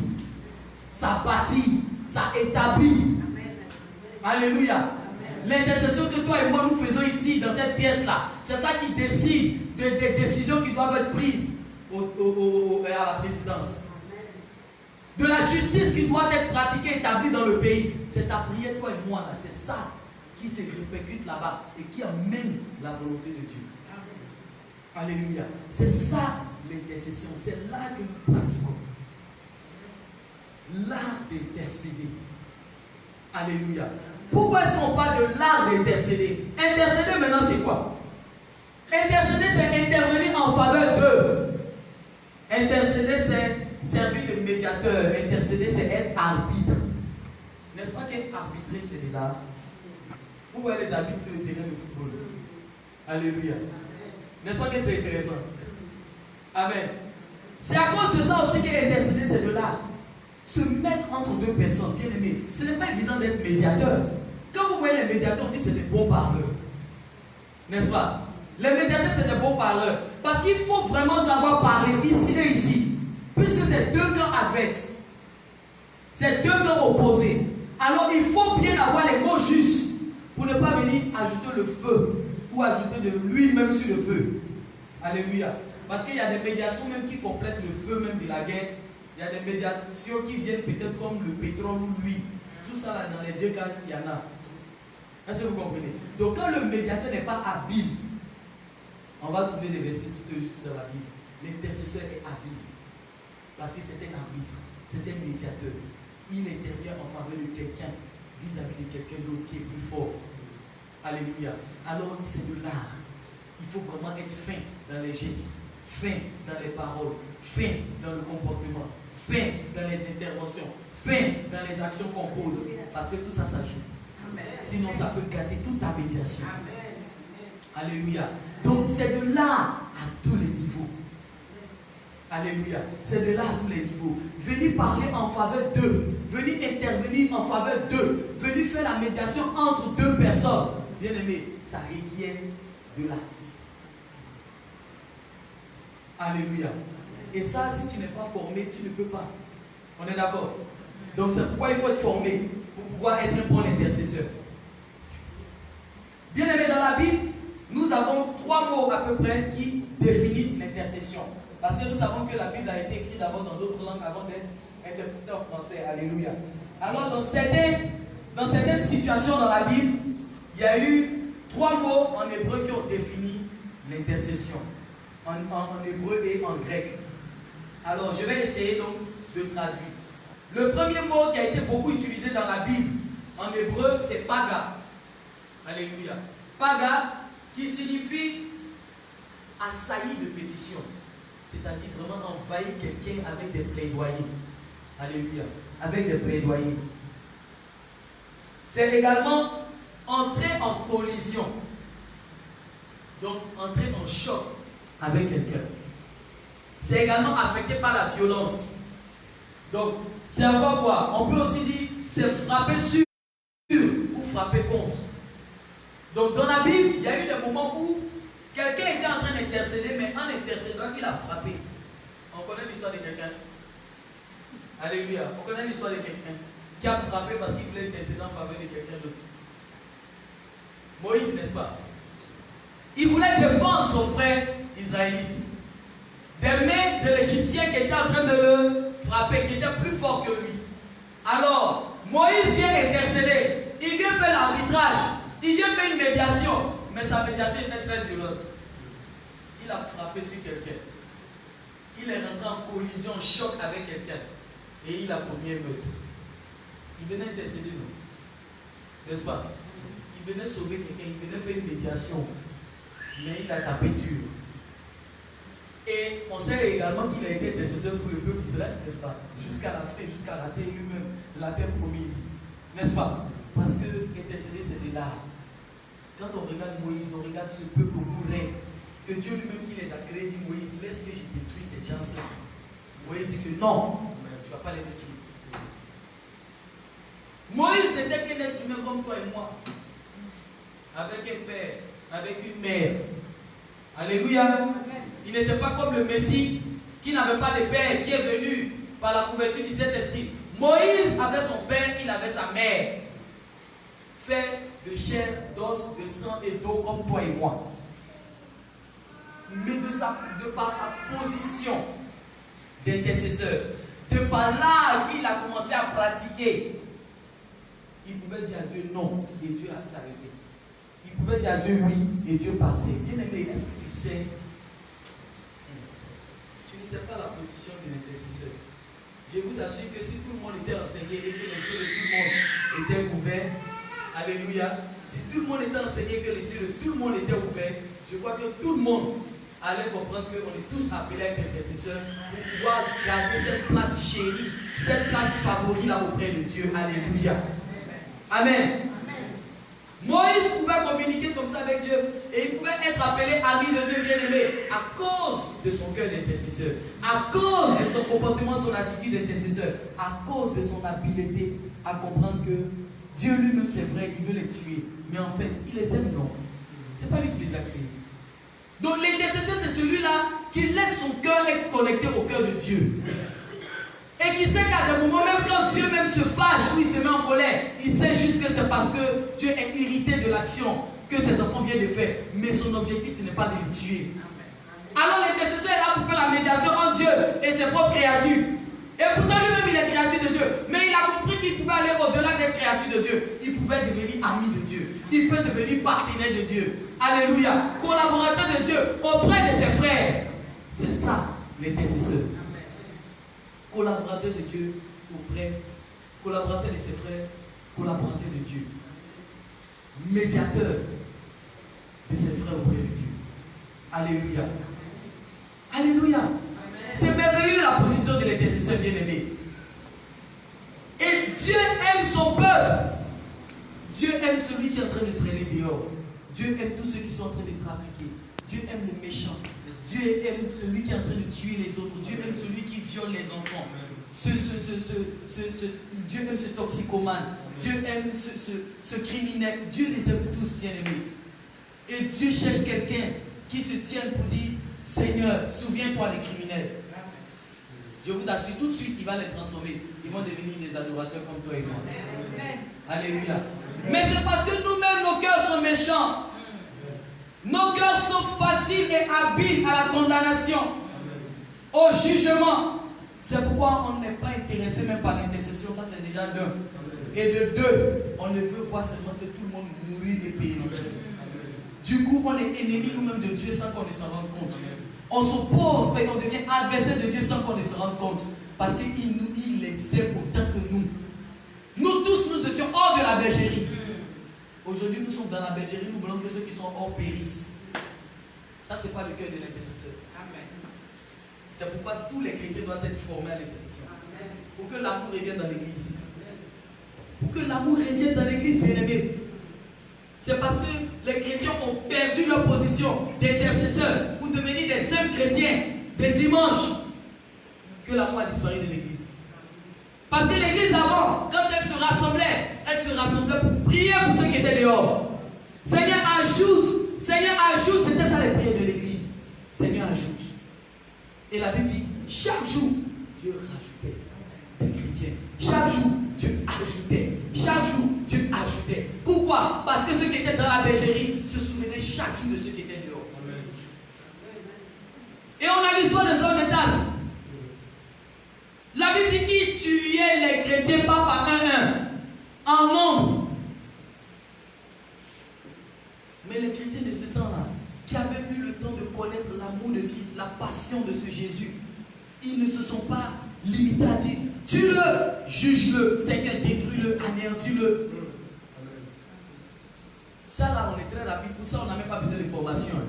ça bâtit, ça établit. Alléluia. L'intercession que toi et moi nous faisons ici, dans cette pièce-là, c'est ça qui décide des décisions qui doivent être prises à la présidence. De la justice qui doit être pratiquée, établie dans le pays. C'est ta prière, toi et moi, là. C'est ça qui se répercute là-bas et qui amène la volonté de Dieu. Alléluia. C'est ça l'intercession. C'est là que nous pratiquons. L'art d'intercéder. Alléluia. Pourquoi est-ce qu'on parle de l'art d'intercéder? Intercéder maintenant c'est quoi? Intercéder c'est intervenir en faveur d'eux. Intercéder c'est servir de médiateur. Intercéder c'est être arbitre. N'est-ce pas qu'être arbitrer c'est de l'art? Vous voyez les arbitres sur le terrain de football. Alléluia. N'est-ce pas que c'est intéressant? Amen. C'est à cause de ça aussi qu'intercéder c'est de l'art. Se mettre entre deux personnes, bien aimés. Ce n'est pas évident d'être médiateur. Quand vous voyez les médiateurs, on dit que c'est des bons parleurs. N'est-ce pas? Les médiateurs, c'est des bons parleurs. Parce qu'il faut vraiment savoir parler ici et ici. Puisque c'est deux camps adverses. C'est deux camps opposés. Alors il faut bien avoir les mots justes pour ne pas venir ajouter le feu ou ajouter de l'huile même sur le feu. Alléluia. Parce qu'il y a des médiations même qui complètent le feu même de la guerre. Il y a des médiations qui viennent peut-être comme le pétrole ou l'huile. Tout ça là, dans les deux cas, il y en a. Est-ce que vous comprenez? Donc quand le médiateur n'est pas habile, on va trouver des versets tout juste dans la Bible. L'intercesseur est habile. Parce que c'est un arbitre, c'est un médiateur. Il intervient en faveur de quelqu'un, vis-à-vis de quelqu'un d'autre qui est plus fort. Alléluia. Alors c'est de l'art. Il faut vraiment être fin dans les gestes, fin dans les paroles, fin dans le comportement, fin dans les interventions, fin dans les actions qu'on pose. Parce que tout ça, ça joue. Sinon, ça peut gâter toute ta médiation. Alléluia. Donc, c'est de l'art à tous les niveaux. Alléluia. C'est de là à tous les niveaux. Venir parler en faveur d'eux. Venir intervenir en faveur d'eux. Venir faire la médiation entre deux personnes. Bien aimé, ça requiert de l'artiste. Alléluia. Et ça, si tu n'es pas formé, tu ne peux pas. On est d'accord? Donc c'est pourquoi il faut être formé pour pouvoir être un bon intercesseur. Bien aimé, dans la Bible, nous avons 3 mots à peu près qui définissent l'intercession. Parce que nous savons que la Bible a été écrite d'abord dans d'autres langues avant d'être interprétée en français. Alléluia. Alors dans certaines situations dans la Bible, il y a eu 3 mots en hébreu qui ont défini l'intercession. En hébreu et en grec. Alors je vais essayer donc de traduire. Le premier mot qui a été beaucoup utilisé dans la Bible en hébreu, c'est paga. Alléluia. Paga qui signifie assailli de pétition. C'est-à-dire vraiment envahir quelqu'un avec des plaidoyers. Alléluia. Avec des plaidoyers. C'est également entrer en collision. Donc entrer en choc avec quelqu'un. C'est également affecté par la violence. Donc, c'est encore quoi? On peut aussi dire, c'est frapper sur ou frapper contre. Donc, dans la Bible, il y a eu des moments où quelqu'un était en train d'intercéder, mais en intercédant, il a frappé. On connaît l'histoire de quelqu'un. Alléluia. On connaît l'histoire de quelqu'un qui a frappé parce qu'il voulait intercéder en faveur de quelqu'un d'autre. Moïse, n'est-ce pas? Il voulait défendre son frère israélite des mains de l'Égyptien qui était en train de le frapper, qui était plus fort que lui. Alors, Moïse vient intercéder, il vient faire l'arbitrage, il vient faire une médiation, mais sa médiation était très violente. Il a frappé sur quelqu'un. Il est rentré en collision, en choc avec quelqu'un. Et il a commis un meurtre. Il venait intercéder, non? N'est-ce pas? Il venait sauver quelqu'un, il venait faire une médiation. Mais il a tapé dur. Et on sait également qu'il a été intercesseur pour le peuple d'Israël, n'est-ce pas? Jusqu'à la fin, jusqu'à rater lui-même la terre promise. N'est-ce pas? Parce que intercéder, c'est de l'art. Quand on regarde Moïse, on regarde ce peuple au bout raide, que Dieu lui-même qui les a créés, dit Moïse, laisse que je détruise ces gens-là. Moïse dit que non, tu ne vas pas les détruire. Moïse n'était qu'un être humain comme toi et moi, avec un père, avec une mère. Alléluia. Il n'était pas comme le Messie qui n'avait pas de père, qui est venu par la couverture du Saint-Esprit. Moïse avait son père, il avait sa mère. Fait de chair, d'os, de sang et d'eau comme toi et moi. Mais de par sa position d'intercesseur, de par là qu'il a commencé à pratiquer, il pouvait dire à Dieu non et Dieu a s'arrêté. Il pouvait dire à Dieu oui et Dieu partait. Bien aimé, est-ce que tu sais? Tu ne sais pas la position de l'intercesseur. Je vous assure que si tout le monde était enseigné et que les yeux de tout le monde étaient ouverts, alléluia, si tout le monde était enseigné et que les yeux de tout le monde étaient ouverts, je crois que tout le monde allait comprendre qu'on est tous appelés à être intercesseurs pour pouvoir garder cette place chérie, cette place favorite là auprès de Dieu. Alléluia. Amen. Moïse pouvait communiquer comme ça avec Dieu et il pouvait être appelé ami de Dieu bien-aimé à cause de son cœur d'intercesseur, à cause de son comportement, son attitude d'intercesseur, à cause de son habileté à comprendre que Dieu lui-même, c'est vrai, il veut les tuer, mais en fait, il les aime, non. C'est pas lui qui les a créés. Donc l'intercesseur, c'est celui-là qui laisse son cœur être connecté au cœur de Dieu. Et qui sait qu'à des moments, même quand Dieu même se fâche ou il se met en colère, il sait juste que c'est parce que Dieu est irrité de l'action que ses enfants viennent de faire. Mais son objectif, ce n'est pas de les tuer. Alors l'intercesseur est là pour faire la médiation entre Dieu et ses propres créatures. Et pourtant lui-même, il est créature de Dieu. Mais il a compris qu'il pouvait aller au-delà des créatures de Dieu. Il pouvait devenir ami de Dieu. Il peut devenir partenaire de Dieu. Alléluia. Collaborateur de Dieu auprès de ses frères. C'est ça, l'intercesseur. Collaborateur de Dieu auprès, collaborateur de ses frères, collaborateur de Dieu. Médiateur de ses frères auprès de Dieu. Alléluia. Alléluia. C'est merveilleux la position de l'intercesseur bien-aimé. Et Dieu aime son peuple. Dieu aime celui qui est en train de traîner dehors. Dieu aime tous ceux qui sont en train de trafiquer. Dieu aime les méchants. Dieu aime celui qui est en train de tuer les autres. Dieu aime celui qui viole les enfants. Dieu aime ce toxicomane. Dieu aime ce criminel. Dieu les aime tous, bien-aimés. Et Dieu cherche quelqu'un qui se tienne pour dire, Seigneur, souviens-toi des criminels. Je vous assure, tout de suite, il va les transformer. Ils vont devenir des adorateurs comme toi et moi. Alléluia. Mais c'est parce que nous-mêmes, nos cœurs sont méchants. Nos cœurs sont faciles et habiles à la condamnation, au jugement. C'est pourquoi on n'est pas intéressé même par l'intercession. Ça, c'est déjà d'un. Et de deux, on ne veut voir seulement que tout le monde mourir et périr. Du coup, on est ennemi nous-mêmes de Dieu sans qu'on ne s'en rende compte. On s'oppose et on devient adversaire de Dieu sans qu'on ne se rende compte. Parce qu'il les aime autant que nous. Nous tous, nous étions hors de la bergerie. Aujourd'hui, nous sommes dans la bergerie, nous voulons que ceux qui sont hors périssent. Ça, ce n'est pas le cœur de l'intercesseur. C'est pourquoi tous les chrétiens doivent être formés à l'intercession. Pour que l'amour revienne dans l'église. Pour que l'amour revienne dans l'église, bien-aimé. C'est parce que les chrétiens ont perdu leur position d'intercesseur pour devenir des simples chrétiens des dimanches que l'amour a disparu de l'église. Parce que l'église avant, quand elle se rassemblait pour prier pour ceux qui étaient dehors. Seigneur, ajoute, c'était ça les prières de l'église. Seigneur, ajoute. Et la Bible dit, chaque jour, Dieu rajoutait des chrétiens. Chaque jour, Dieu ajoutait. Chaque jour, Dieu ajoutait. Pourquoi? Parce que ceux qui étaient dans la bergerie se souvenaient chaque jour de ceux qui étaient dehors. Amen. Et on a l'histoire de Saul de Tarse. La Bible dit qu'il tuait les chrétiens pas par un, en nombre. Mais les chrétiens de ce temps-là, qui avaient eu le temps de connaître l'amour de Christ, la passion de ce Jésus, ils ne se sont pas limités à dire, tue-le, juge-le, Seigneur, détruis-le, anéantis-le. Ça là, on est très rapide, pour ça on n'a même pas besoin de formation.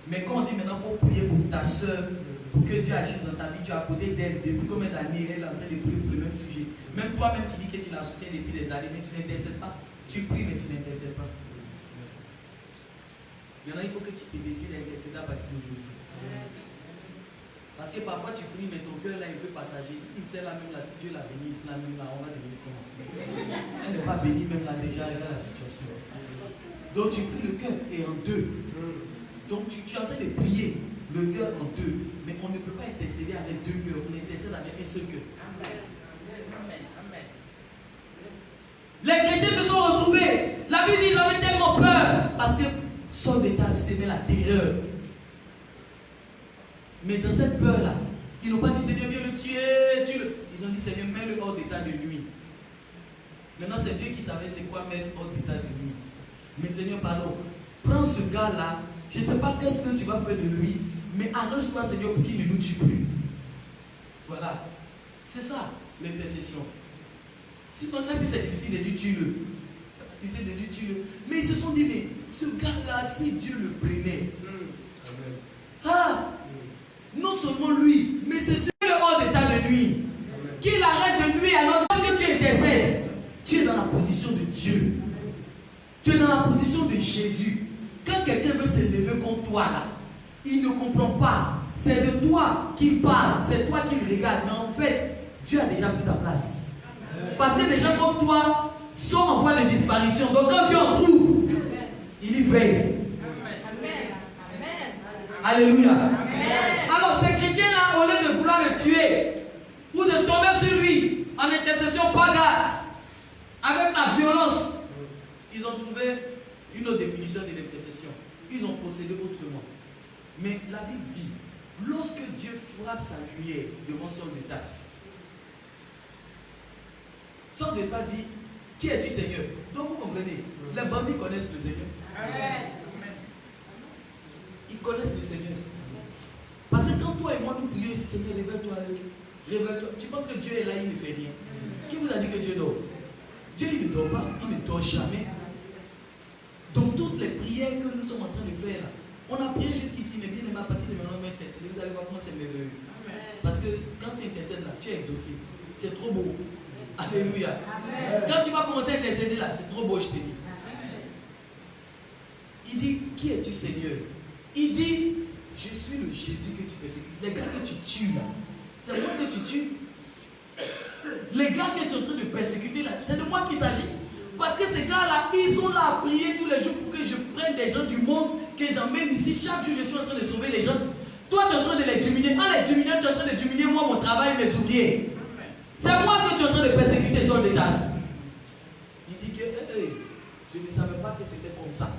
Mais quand on dit maintenant, il faut prier pour ta soeur, pour que Dieu agisse dans sa vie, tu as à côté d'elle, depuis combien d'années elle est en train de prier pour le même sujet. Même toi-même, tu dis que tu l'as soutenu depuis des années, mais tu n'intercèdes pas. Tu pries, mais tu n'intercèdes pas. Maintenant, il faut que tu te décides à intercéder à partir d'aujourd'hui. Parce que parfois tu pries, mais ton cœur là, il peut partager. Il sait là même là, si Dieu la bénisse, là même là, on va devenir comment ça. Elle n'est pas bénie même là, déjà, regarde la situation. Donc tu pries le cœur et en deux. Donc tu es en train de prier le cœur en deux. Mais on ne peut pas intercéder avec deux cœurs, on intercède avec un seul cœur. Amen. Les chrétiens se sont retrouvés La Bible dit qu'ils avaient tellement peur parce que Saul d'État sémait la terreur. Mais dans cette peur-là, ils n'ont pas dit Seigneur, viens le tuer, tue-le. Ils ont dit Seigneur, mets-le hors d'état de nuit. Maintenant, c'est Dieu qui savait c'est quoi mettre hors d'état de nuit. Mais Seigneur, pardon, prends ce gars-là, je ne sais pas qu'est-ce que tu vas faire de lui, mais arrange-toi, Seigneur, pour qu'il ne nous tue plus. Voilà. C'est ça, l'intercession. Si ton reste, c'est difficile de dire tue-le. C'est difficile de dire tue-le. Mais ils se sont dit, mais ce gars-là, si Dieu le prenait, non seulement lui, mais c'est celui le hors d'état de nuit. Qu'il arrête de nuire. Alors, lorsque tu intercèdes, tu es dans la position de Dieu. Tu es dans la position de Jésus. Quand quelqu'un veut se lever contre toi, là, il ne comprend pas. C'est de toi qu'il parle, c'est toi qu'il regarde. Mais en fait, Dieu a déjà pris ta place. Parce que des gens comme toi sont en voie de disparition. Donc quand tu en trouves, il y veille. Alléluia. Alors ces chrétiens-là, au lieu de vouloir le tuer, ou de tomber sur lui en intercession pagane, avec la violence, ils ont trouvé une autre définition de l'intercession. Ils ont procédé autrement. Mais la Bible dit, lorsque Dieu frappe sa lumière devant Saul de Tarse, Saul de Tarse dit, qui es-tu Seigneur? Donc vous comprenez, les bandits connaissent le Seigneur. Ils connaissent le Seigneur. Parce que quand toi et moi nous prions ici, Seigneur, révèle-toi. Révèle-toi. Tu penses que Dieu est là, il ne fait rien. Qui vous a dit que Dieu dort? Dieu, il ne dort pas, il ne dort jamais. Donc toutes les prières que nous sommes en train de faire là, on a prié jusqu'ici, mais bien aimé, à partir de maintenant, on va intercéder. Vous allez voir comment c'est merveilleux. Parce que quand tu intercèdes là, tu es exaucé. C'est trop beau. Alléluia. Quand tu vas commencer à intercéder là, c'est trop beau, je te dis. Il dit, qui es-tu Seigneur? Il dit, je suis le Jésus que tu persécutes. Les gars que tu tues là, c'est moi que tu tues. Les gars que tu es en train de persécuter là, c'est de moi qu'il s'agit. Parce que ces gars-là, ils sont là à prier tous les jours pour que je prenne des gens du monde, que j'emmène ici. Chaque jour, je suis en train de sauver les gens. Toi, tu es en train de les diminuer. En les diminuant, tu es en train de diminuer moi, mon travail, mes ouvriers. C'est moi que tu es en train de persécuter sur des tasses. Il dit que, je ne savais pas que c'était comme ça.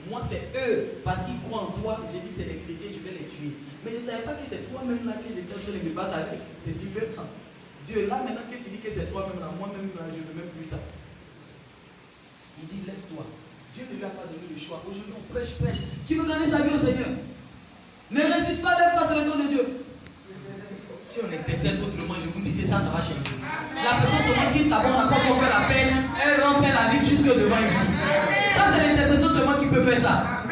Moi, c'est eux, parce qu'ils croient en toi. J'ai dit, c'est les chrétiens, je vais les tuer. Mais je ne savais pas que c'est toi-même là que j'étais en train de me battre avec. C'est différent. Dieu, là, maintenant que tu dis que c'est toi-même là, moi-même là, je ne veux même plus ça. Il dit, lève-toi. Dieu ne lui a pas donné le choix. Aujourd'hui, on prêche. Qui veut donner sa vie au Seigneur? Ne résiste pas, lève-toi, c'est le tour de Dieu. Si on intercède autrement, je vous dis que ça va changer. La personne seulement quitte là-bas, on n'a pas encore fait la peine, elle rampe, elle arrive jusque devant ici. Ça, c'est l'intercession seulement qui peut faire ça.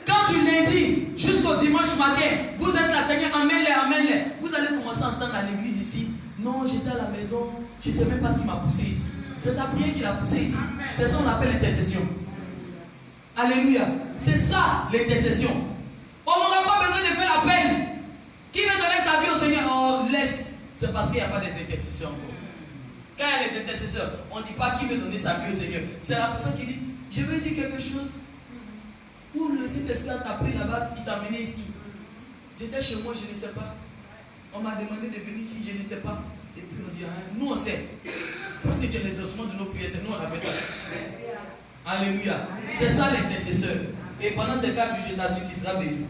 Quand tu lundi jusqu'au dimanche matin, vous êtes là, Seigneur, amène-les. Vous allez commencer à entendre à l'église ici. Non, j'étais à la maison, je ne sais même pas ce qui m'a poussé ici. C'est ta prière qui l'a poussé ici. C'est ça qu'on appelle l'intercession. Alléluia. C'est ça l'intercession. On n'aura pas besoin de faire la peine. Qui veut donner sa vie au Seigneur? On laisse. C'est parce qu'il n'y a pas des intercessions. Quand il y a les intercesseurs, on ne dit pas qui veut donner sa vie au Seigneur. C'est la personne qui dit, je veux dire quelque chose. Ou le Saint-Esprit t'a pris là-bas, il t'a amené ici. J'étais chez moi, je ne sais pas. On m'a demandé de venir ici, je ne sais pas. Et puis on dit, nous on sait. Parce que tu es l'exaucement de nos prières, c'est nous on a fait ça. Alléluia. C'est ça l'intercesseur. Et pendant ces 4 jours, je t'assure qu'il sera béni.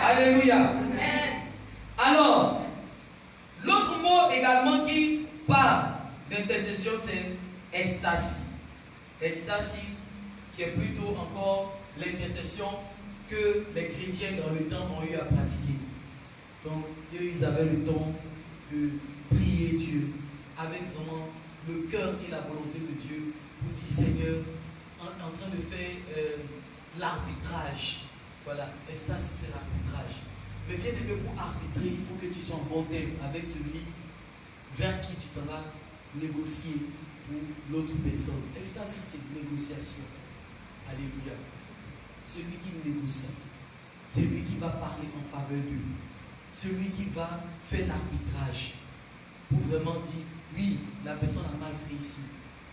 Alléluia. Alors, l'autre mot également qui parle d'intercession, c'est ecstasy. Ecstasy, qui est plutôt encore l'intercession que les chrétiens dans le temps ont eu à pratiquer. Donc, ils avaient le temps de prier Dieu avec vraiment le cœur et la volonté de Dieu pour dire Seigneur, en train de faire l'arbitrage. Voilà, ecstasy, c'est l'arbitrage. Mais bien aimé, pour arbitrer, il faut que tu sois en bon terme avec celui vers qui tu t'en vas négocier pour l'autre personne. Ecstasy, c'est une négociation. Alléluia. Celui qui négocie, celui qui va parler en faveur d'eux, celui qui va faire l'arbitrage pour vraiment dire oui, la personne a mal fait ici.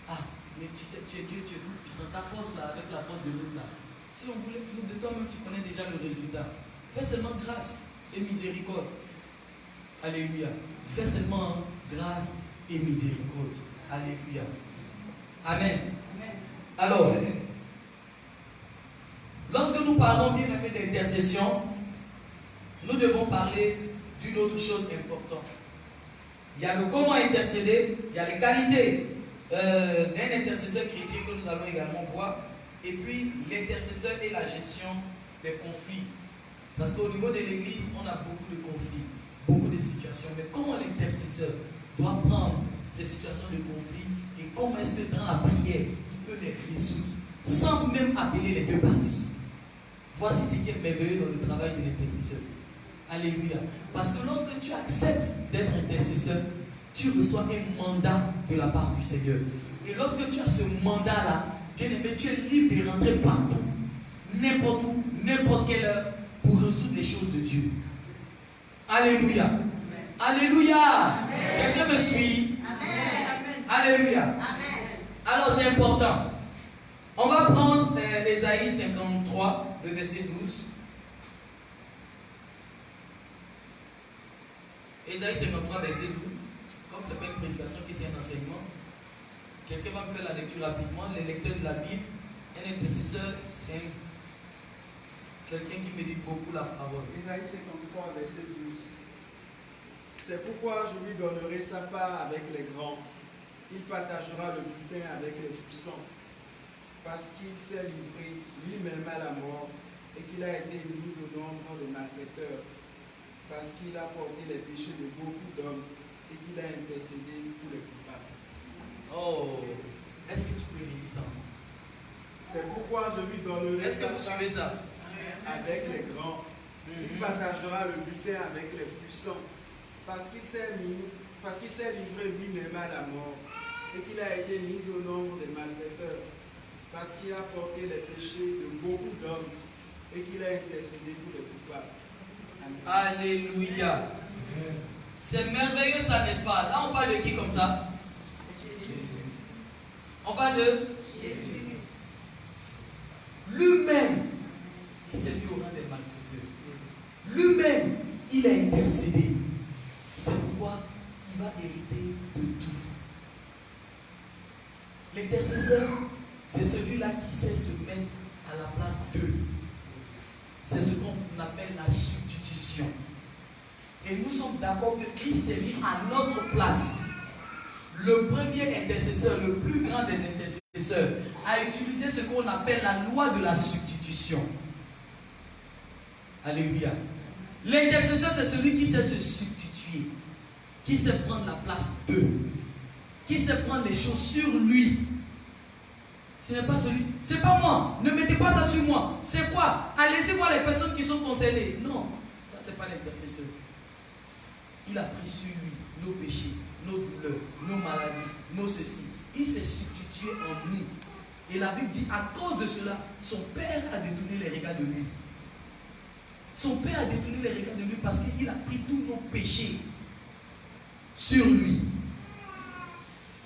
Ah, mais tu sais, tu es Dieu, tu es tout puissant. Ta force là, avec la force de l'autre là. Si on voulait de toi-même, tu connais déjà le résultat. Fais seulement grâce et miséricorde. Alléluia. Fais seulement grâce et miséricorde. Alléluia. Amen. Alors, lorsque nous parlons bien d'intercession, nous devons parler d'une autre chose importante. Il y a le comment intercéder, il y a les qualités d'un intercesseur chrétien que nous allons également voir, et puis l'intercesseur et la gestion des conflits. Parce qu'au niveau de l'église, on a beaucoup de conflits, beaucoup de situations. Mais comment l'intercesseur doit prendre ces situations de conflit et comment est-ce que dans la prière, il peut les résoudre sans même appeler les deux parties. Voici ce qui est merveilleux dans le travail de l'intercesseur. Alléluia. Parce que lorsque tu acceptes d'être intercesseur, tu reçois un mandat de la part du Seigneur. Et lorsque tu as ce mandat-là, bien aimé, tu es libre de rentrer partout, n'importe où, n'importe quelle heure, pour résoudre les choses de Dieu. Alléluia. Amen. Alléluia. Quelqu'un me suit? Amen. Alléluia. Amen. Alors c'est important. On va prendre Ésaïe 53, le verset 12. Ésaïe 53, verset 12. Comme c'est pas une prédication, que c'est un enseignement, quelqu'un va me faire la lecture rapidement. Les lecteurs de la Bible, un intercesseur, c'est quelqu'un qui médite beaucoup la parole. Ésaïe 53, verset 12. C'est pourquoi je lui donnerai sa part avec les grands. Il partagera le butin avec les puissants. Parce qu'il s'est livré lui-même à la mort et qu'il a été mis au nombre des malfaiteurs. Parce qu'il a porté les péchés de beaucoup d'hommes et qu'il a intercédé pour les coupables. Oh, est-ce que tu peux lire ça? C'est pourquoi je lui donnerai est-ce que vous suivez ça? Avec les grands. Il partagera le butin avec les puissants. Parce qu'il s'est livré lui-même à la mort et qu'il a été mis au nombre des malfaiteurs. Parce qu'il a porté les péchés de beaucoup d'hommes et qu'il a intercédé pour les coupables. Amen. Alléluia. C'est merveilleux ça, n'est-ce pas? Là, on parle de qui comme ça? On parle de Jésus. Lui-même, il s'est mis au rang des malfaiteurs. Lui-même, il a intercédé. C'est pourquoi il va hériter de tout. L'intercesseur, c'est celui-là qui sait se mettre à la place d'eux. C'est ce qu'on appelle la substitution. Et nous sommes d'accord que Christ s'est mis à notre place. Le premier intercesseur, le plus grand des intercesseurs, a utilisé ce qu'on appelle la loi de la substitution. Alléluia. L'intercesseur, c'est celui qui sait se substituer, qui sait prendre la place d'eux, qui sait prendre les choses sur lui. Ce n'est pas celui, c'est pas moi, ne mettez pas ça sur moi. C'est quoi? Allez-y voir les personnes qui sont concernées. Non, ça c'est pas l'intercesseur. Il a pris sur lui nos péchés, nos douleurs, nos maladies, nos ceci. Il s'est substitué en nous. Et la Bible dit, à cause de cela, son Père a détourné les regards de lui. Son Père a détourné les regards de lui parce qu'il a pris tous nos péchés sur lui.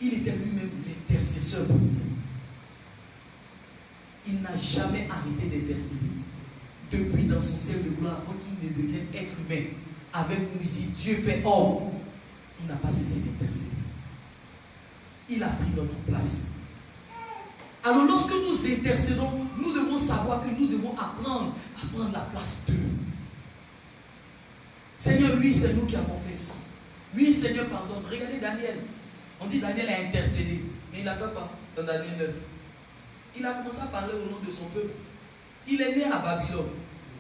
Il était lui-même l'intercesseur pour nous. Il n'a jamais arrêté d'intercéder. Depuis dans son ciel de gloire, avant qu'il ne devienne être humain, avec nous ici, Dieu fait homme. Il n'a pas cessé d'intercéder. Il a pris notre place. Alors lorsque nous intercédons, nous devons savoir que nous devons apprendre à prendre la place d'eux. Seigneur, oui, c'est nous qui avons fait ça. Oui, Seigneur, pardonne. Regardez Daniel. On dit Daniel a intercédé. Mais il n'a fait pas dans Daniel 9. Il a commencé à parler au nom de son peuple. Il est né à Babylone.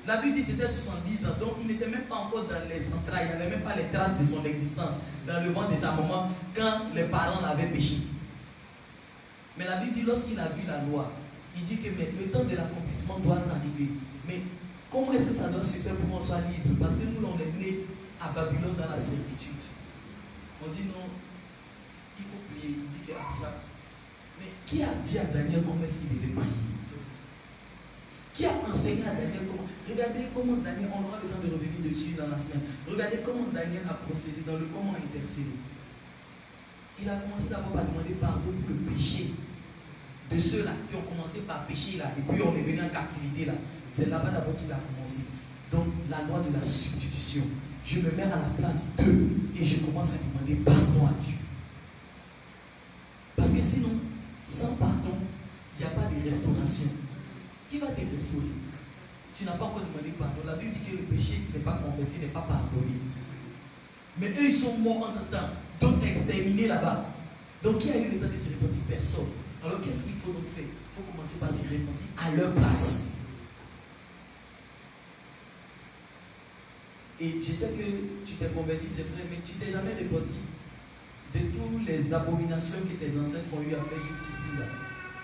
La Bible dit que c'était 70 ans, donc il n'était même pas encore dans les entrailles, il n'y avait même pas les traces de son existence dans le ventre de sa maman quand les parents l'avaient péché. Mais la Bible dit lorsqu'il a vu la loi, il dit que mais, le temps de l'accomplissement doit arriver. Mais comment est-ce que ça doit se faire pour qu'on soit libre? Parce que nous, on est né à Babylone dans la servitude. On dit non, il faut prier. Il dit que ça. Mais qui a dit à Daniel comment est-ce qu'il devait prier? Qui a enseigné à Daniel comment? Regardez comment Daniel, on aura le temps de revenir dessus dans la semaine. Regardez comment Daniel a procédé dans le comment intercéder. Il a commencé d'abord par demander pardon pour le péché de ceux-là qui ont commencé par pécher là. Et puis on est venu en captivité là. C'est là-bas d'abord qu'il a commencé. Donc la loi de la substitution. Je me mets à la place d'eux et je commence à demander pardon à Dieu. Parce que sinon, sans pardon, il n'y a pas restauration. Qui va te restaurer? Tu n'as pas encore demandé pardon. La Bible dit que le péché qui n'est pas confessé n'est pas pardonné. Mais eux, ils sont morts entre-temps. D'autres exterminés là-bas. Donc, qui a eu le temps de se repentir? Personne. Alors, qu'est-ce qu'il faut donc faire? Il faut commencer par se repentir à leur place. Et je sais que tu t'es converti, c'est vrai, mais tu t'es jamais repenti de toutes les abominations que tes ancêtres ont eu à faire jusqu'ici là.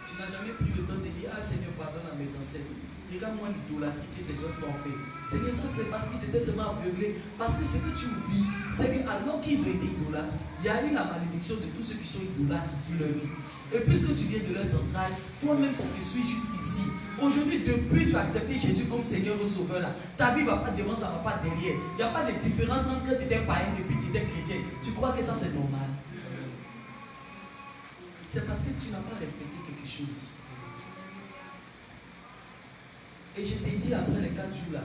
Tu n'as jamais pris le temps de dire, ah Seigneur, pardonne à mes ancêtres. Regarde-moi l'idolâtrie que ces gens t'ont fait. Seigneur, ça c'est parce qu'ils étaient seulement aveuglés. Parce que ce que tu oublies, c'est qu'alors qu'ils ont été idolâtres, il y a eu la malédiction de tous ceux qui sont idolâtres sur leur vie. Et puisque tu viens de leurs entrailles, toi-même ça te suit jusqu'ici. Aujourd'hui, depuis que tu as accepté Jésus comme Seigneur et Sauveur, là, ta vie ne va pas devant, ça ne va pas derrière. Il n'y a pas de différence entre quand tu étais païen et puis tu étais chrétien. Tu crois que ça c'est normal? C'est parce que tu n'as pas respecté quelque chose. Et je t'ai dit après les 4 jours là,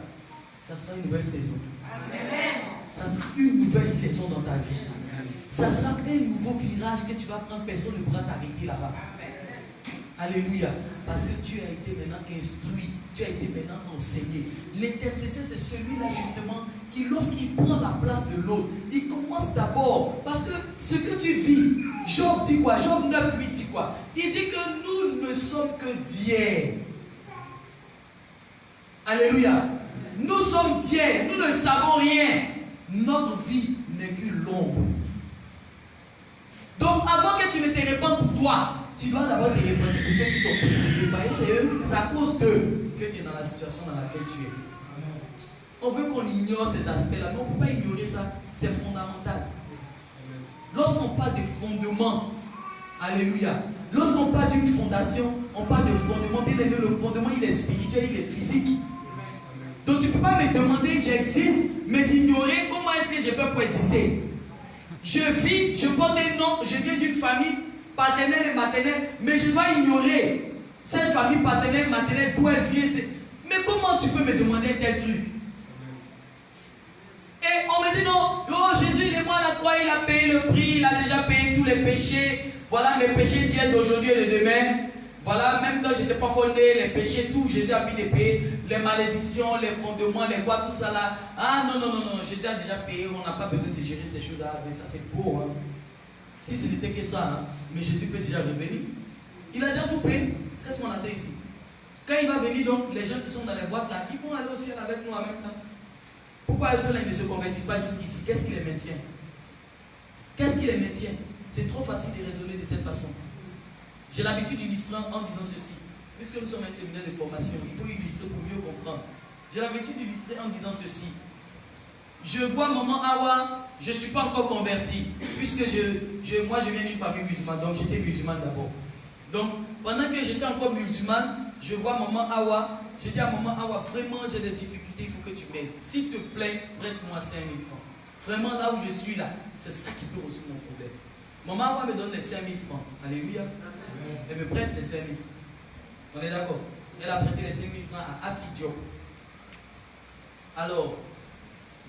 ça sera une nouvelle saison. Amen. Ça sera une nouvelle saison dans ta vie. Ça sera un nouveau virage que tu vas prendre, personne ne pourra t'arrêter là-bas. Alléluia. Parce que tu as été maintenant instruit, tu as été maintenant enseigné. L'intercesseur, c'est celui-là justement qui, lorsqu'il prend la place de l'autre, il commence d'abord. Parce que ce que tu vis, Job dit quoi? Job 9:8 dit quoi? Il dit que nous ne sommes que d'hier. Alléluia. Nous sommes d'hier, nous ne savons rien. Notre vie n'est que l'ombre. Donc avant que tu ne te répandes pour toi, tu dois d'abord te répandre pour ceux qui t'ont précédé. C'est à cause d'eux que tu es dans la situation dans laquelle tu es. On veut qu'on ignore ces aspects-là, mais on ne peut pas ignorer ça. C'est fondamental. Lorsqu'on parle de fondement, alléluia. Lorsqu'on parle d'une fondation, on parle de fondement. Bien aimé, le fondement, il est spirituel, il est physique. Donc tu ne peux pas me demander, j'existe, mais d'ignorer comment est-ce que je fais pour exister. Je vis, je porte un nom, je viens d'une famille paternelle et maternelle, mais je dois ignorer cette famille paternelle et maternelle d'où elle vient. Mais comment tu peux me demander tel truc? Et on me dit non, oh Jésus il est mort à la croix, il a payé le prix, il a déjà payé tous les péchés. Voilà mes péchés d'hier, d'aujourd'hui et de demain. Voilà, même quand je n'étais pas encore né, les péchés, tout, Jésus a fini de payer. Les malédictions, les fondements, les quoi, tout ça là. Ah non, Jésus a déjà payé, on n'a pas besoin de gérer ces choses-là. Mais ça c'est beau, hein. Si ce n'était que ça, hein, mais Jésus peut déjà revenir. Il a déjà tout payé. Qu'est-ce qu'on attend ici? Quand il va venir, donc, les gens qui sont dans les boîtes là, ils vont aller au ciel avec nous en même temps. Pourquoi ceux-là ne se convertissent pas jusqu'ici? Qu'est-ce qui les maintient? Qu'est-ce qui les maintient? C'est trop facile de raisonner de cette façon. J'ai l'habitude d'illustrer en disant ceci. Puisque nous sommes un séminaire de formation, il faut illustrer pour mieux comprendre. J'ai l'habitude d'illustrer en disant ceci. Je vois maman Awa, je ne suis pas encore converti. Puisque moi je viens d'une famille musulmane, donc j'étais musulmane d'abord. Donc pendant que j'étais encore musulmane, je vois maman Awa, je dis à maman Awa, vraiment j'ai des difficultés, il faut que tu m'aides. S'il te plaît, prête-moi 5 000 francs. Vraiment là où je suis là, c'est ça qui peut résoudre mon problème. Maman Awa me donne les 5 000 francs. Alléluia. Elle me prête les 5 000 francs. On est d'accord? Elle a prêté les 5 000 francs à Afi Diop. Alors,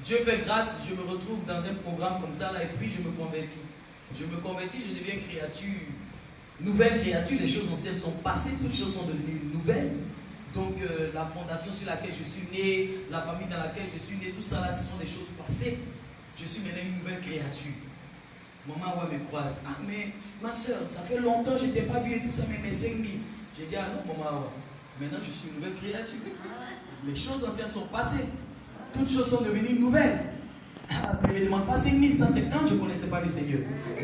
Dieu fait grâce, je me retrouve dans un programme comme ça là, et puis je me convertis. Je me convertis, je deviens créature, nouvelle créature, les choses anciennes sont passées, toutes choses sont devenues nouvelles. Donc la fondation sur laquelle je suis né, la famille dans laquelle je suis né, tout ça là, ce sont des choses passées. Je suis maintenant une nouvelle créature. Maman ouais, me croise. Ah mais ma soeur, ça fait longtemps que je ne t'ai pas vu et tout ça, mais mes 5 000. J'ai dit ah non maman ouais. Maintenant je suis une nouvelle créature. Les choses anciennes sont passées. Toutes choses sont devenues nouvelles. Mais ne demande pas 5 000, ça c'est quand je ne connaissais pas le Seigneur.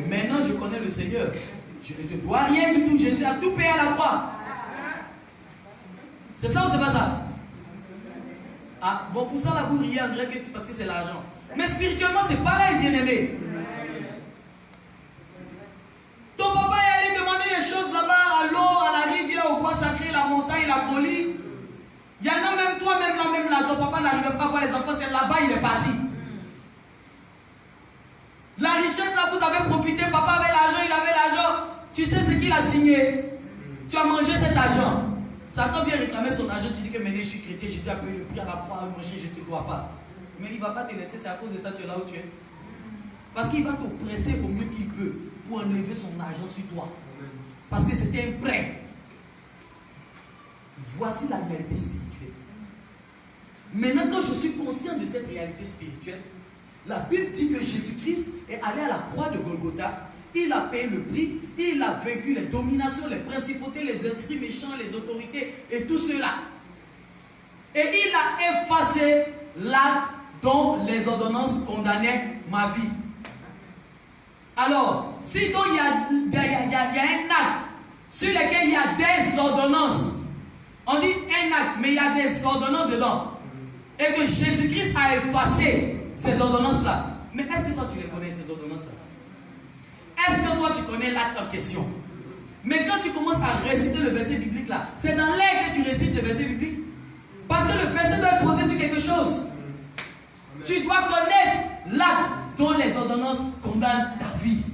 Maintenant je connais le Seigneur. Je ne te dois rien du tout. Jésus a tout payé à la croix. C'est ça ou c'est pas ça? Ah bon, pour ça là vous riez, on dirait que c'est parce que c'est l'argent. Mais spirituellement c'est pareil, bien aimé. Ton papa est allé demander des choses là-bas à l'eau, à la rivière, au bois sacré, la montagne, la colline. Il y en a même toi-même là, ton papa n'arrivait pas à voir les enfants, c'est là-bas, il est parti. La richesse là, vous avez profité, papa avait l'argent, il avait l'argent. Tu sais ce qu'il a signé? Tu as mangé cet argent. Satan vient réclamer son argent, tu dis que maintenant je suis chrétien, Jésus a payé le prix à la croix, manger, je ne te dois pas. Mais il ne va pas te laisser, c'est à cause de ça que tu es là où tu es. Parce qu'il va te presser au mieux qu'il peut pour enlever son argent sur toi. Parce que c'était un prêt. Voici la réalité spirituelle. Maintenant, quand je suis conscient de cette réalité spirituelle, la Bible dit que Jésus-Christ est allé à la croix de Golgotha. Il a payé le prix. Il a vaincu les dominations, les principautés, les esprits méchants, les autorités et tout cela. Et il a effacé l'acte dont les ordonnances condamnaient ma vie. Alors, si donc il y a un acte sur lequel il y a des ordonnances, on dit un acte, mais il y a des ordonnances dedans, et que Jésus-Christ a effacé ces ordonnances-là. Mais est-ce que toi tu les connais, ces ordonnances-là? Est-ce que toi tu connais l'acte en question? Mais quand tu commences à réciter le verset biblique là, c'est dans l'air que tu récites le verset biblique. Parce que le verset doit être posé sur quelque chose. Tu dois connaître l'acte dont les ordonnances condamnent ta vie.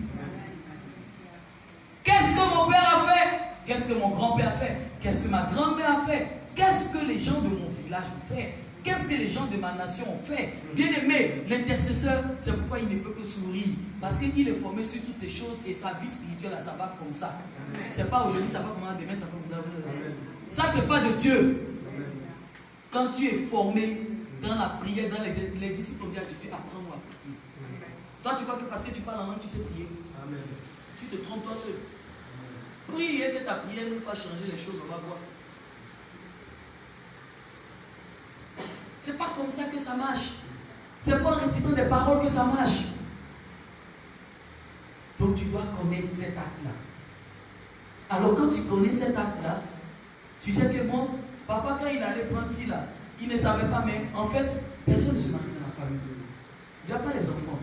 Qu'est-ce que mon père a fait? Qu'est-ce que mon grand-père a fait? Qu'est-ce que ma grand-mère a fait? Qu'est-ce que les gens de mon village ont fait? Qu'est-ce que les gens de ma nation ont fait? Bien aimé, l'intercesseur, c'est pourquoi il ne peut que sourire. Parce qu'il est formé sur toutes ces choses et sa vie spirituelle, ça va comme ça. C'est pas aujourd'hui, ça va comme ça, demain, ça va comme ça. Ça, c'est pas de Dieu. Quand tu es formé dans la prière, dans les disciples ont dit à Jésus, apprends-moi à prier. Toi, tu crois que parce que tu parles en langue, tu sais prier. Amen. Tu te trompes toi seul. Prie et que ta prière nous fasse changer les choses, on va voir. C'est pas comme ça que ça marche. C'est pas en récitant des paroles que ça marche. Donc tu dois connaître cet acte-là. Alors quand tu connais cet acte-là, tu sais que moi, papa quand il allait prendre ci là, il ne savait pas, mais en fait, personne ne se marie dans la famille. Il n'y a pas les enfants.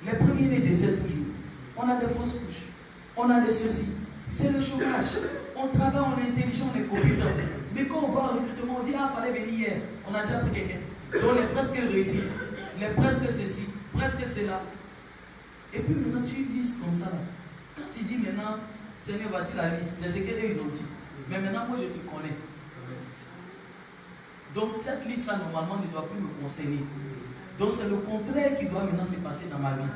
Les premiers-nés décèdent toujours. On a des fausses couches. On a des ceci. C'est le chômage. On travaille, on est intelligent, on est compétent. Mais quand on va au recrutement, on dit, ah, il fallait venir hier. On a déjà pris quelqu'un. Donc les presque réussites, les presque ceci, presque cela. Et puis maintenant, tu lises comme ça. Là. Quand tu dis maintenant, Seigneur, voici la liste, c'est ce qu'ils ont dit. Mais maintenant, moi, je te connais. Donc cette liste-là, normalement, ne doit plus me concerner. Donc c'est le contraire qui doit maintenant se passer dans ma vie.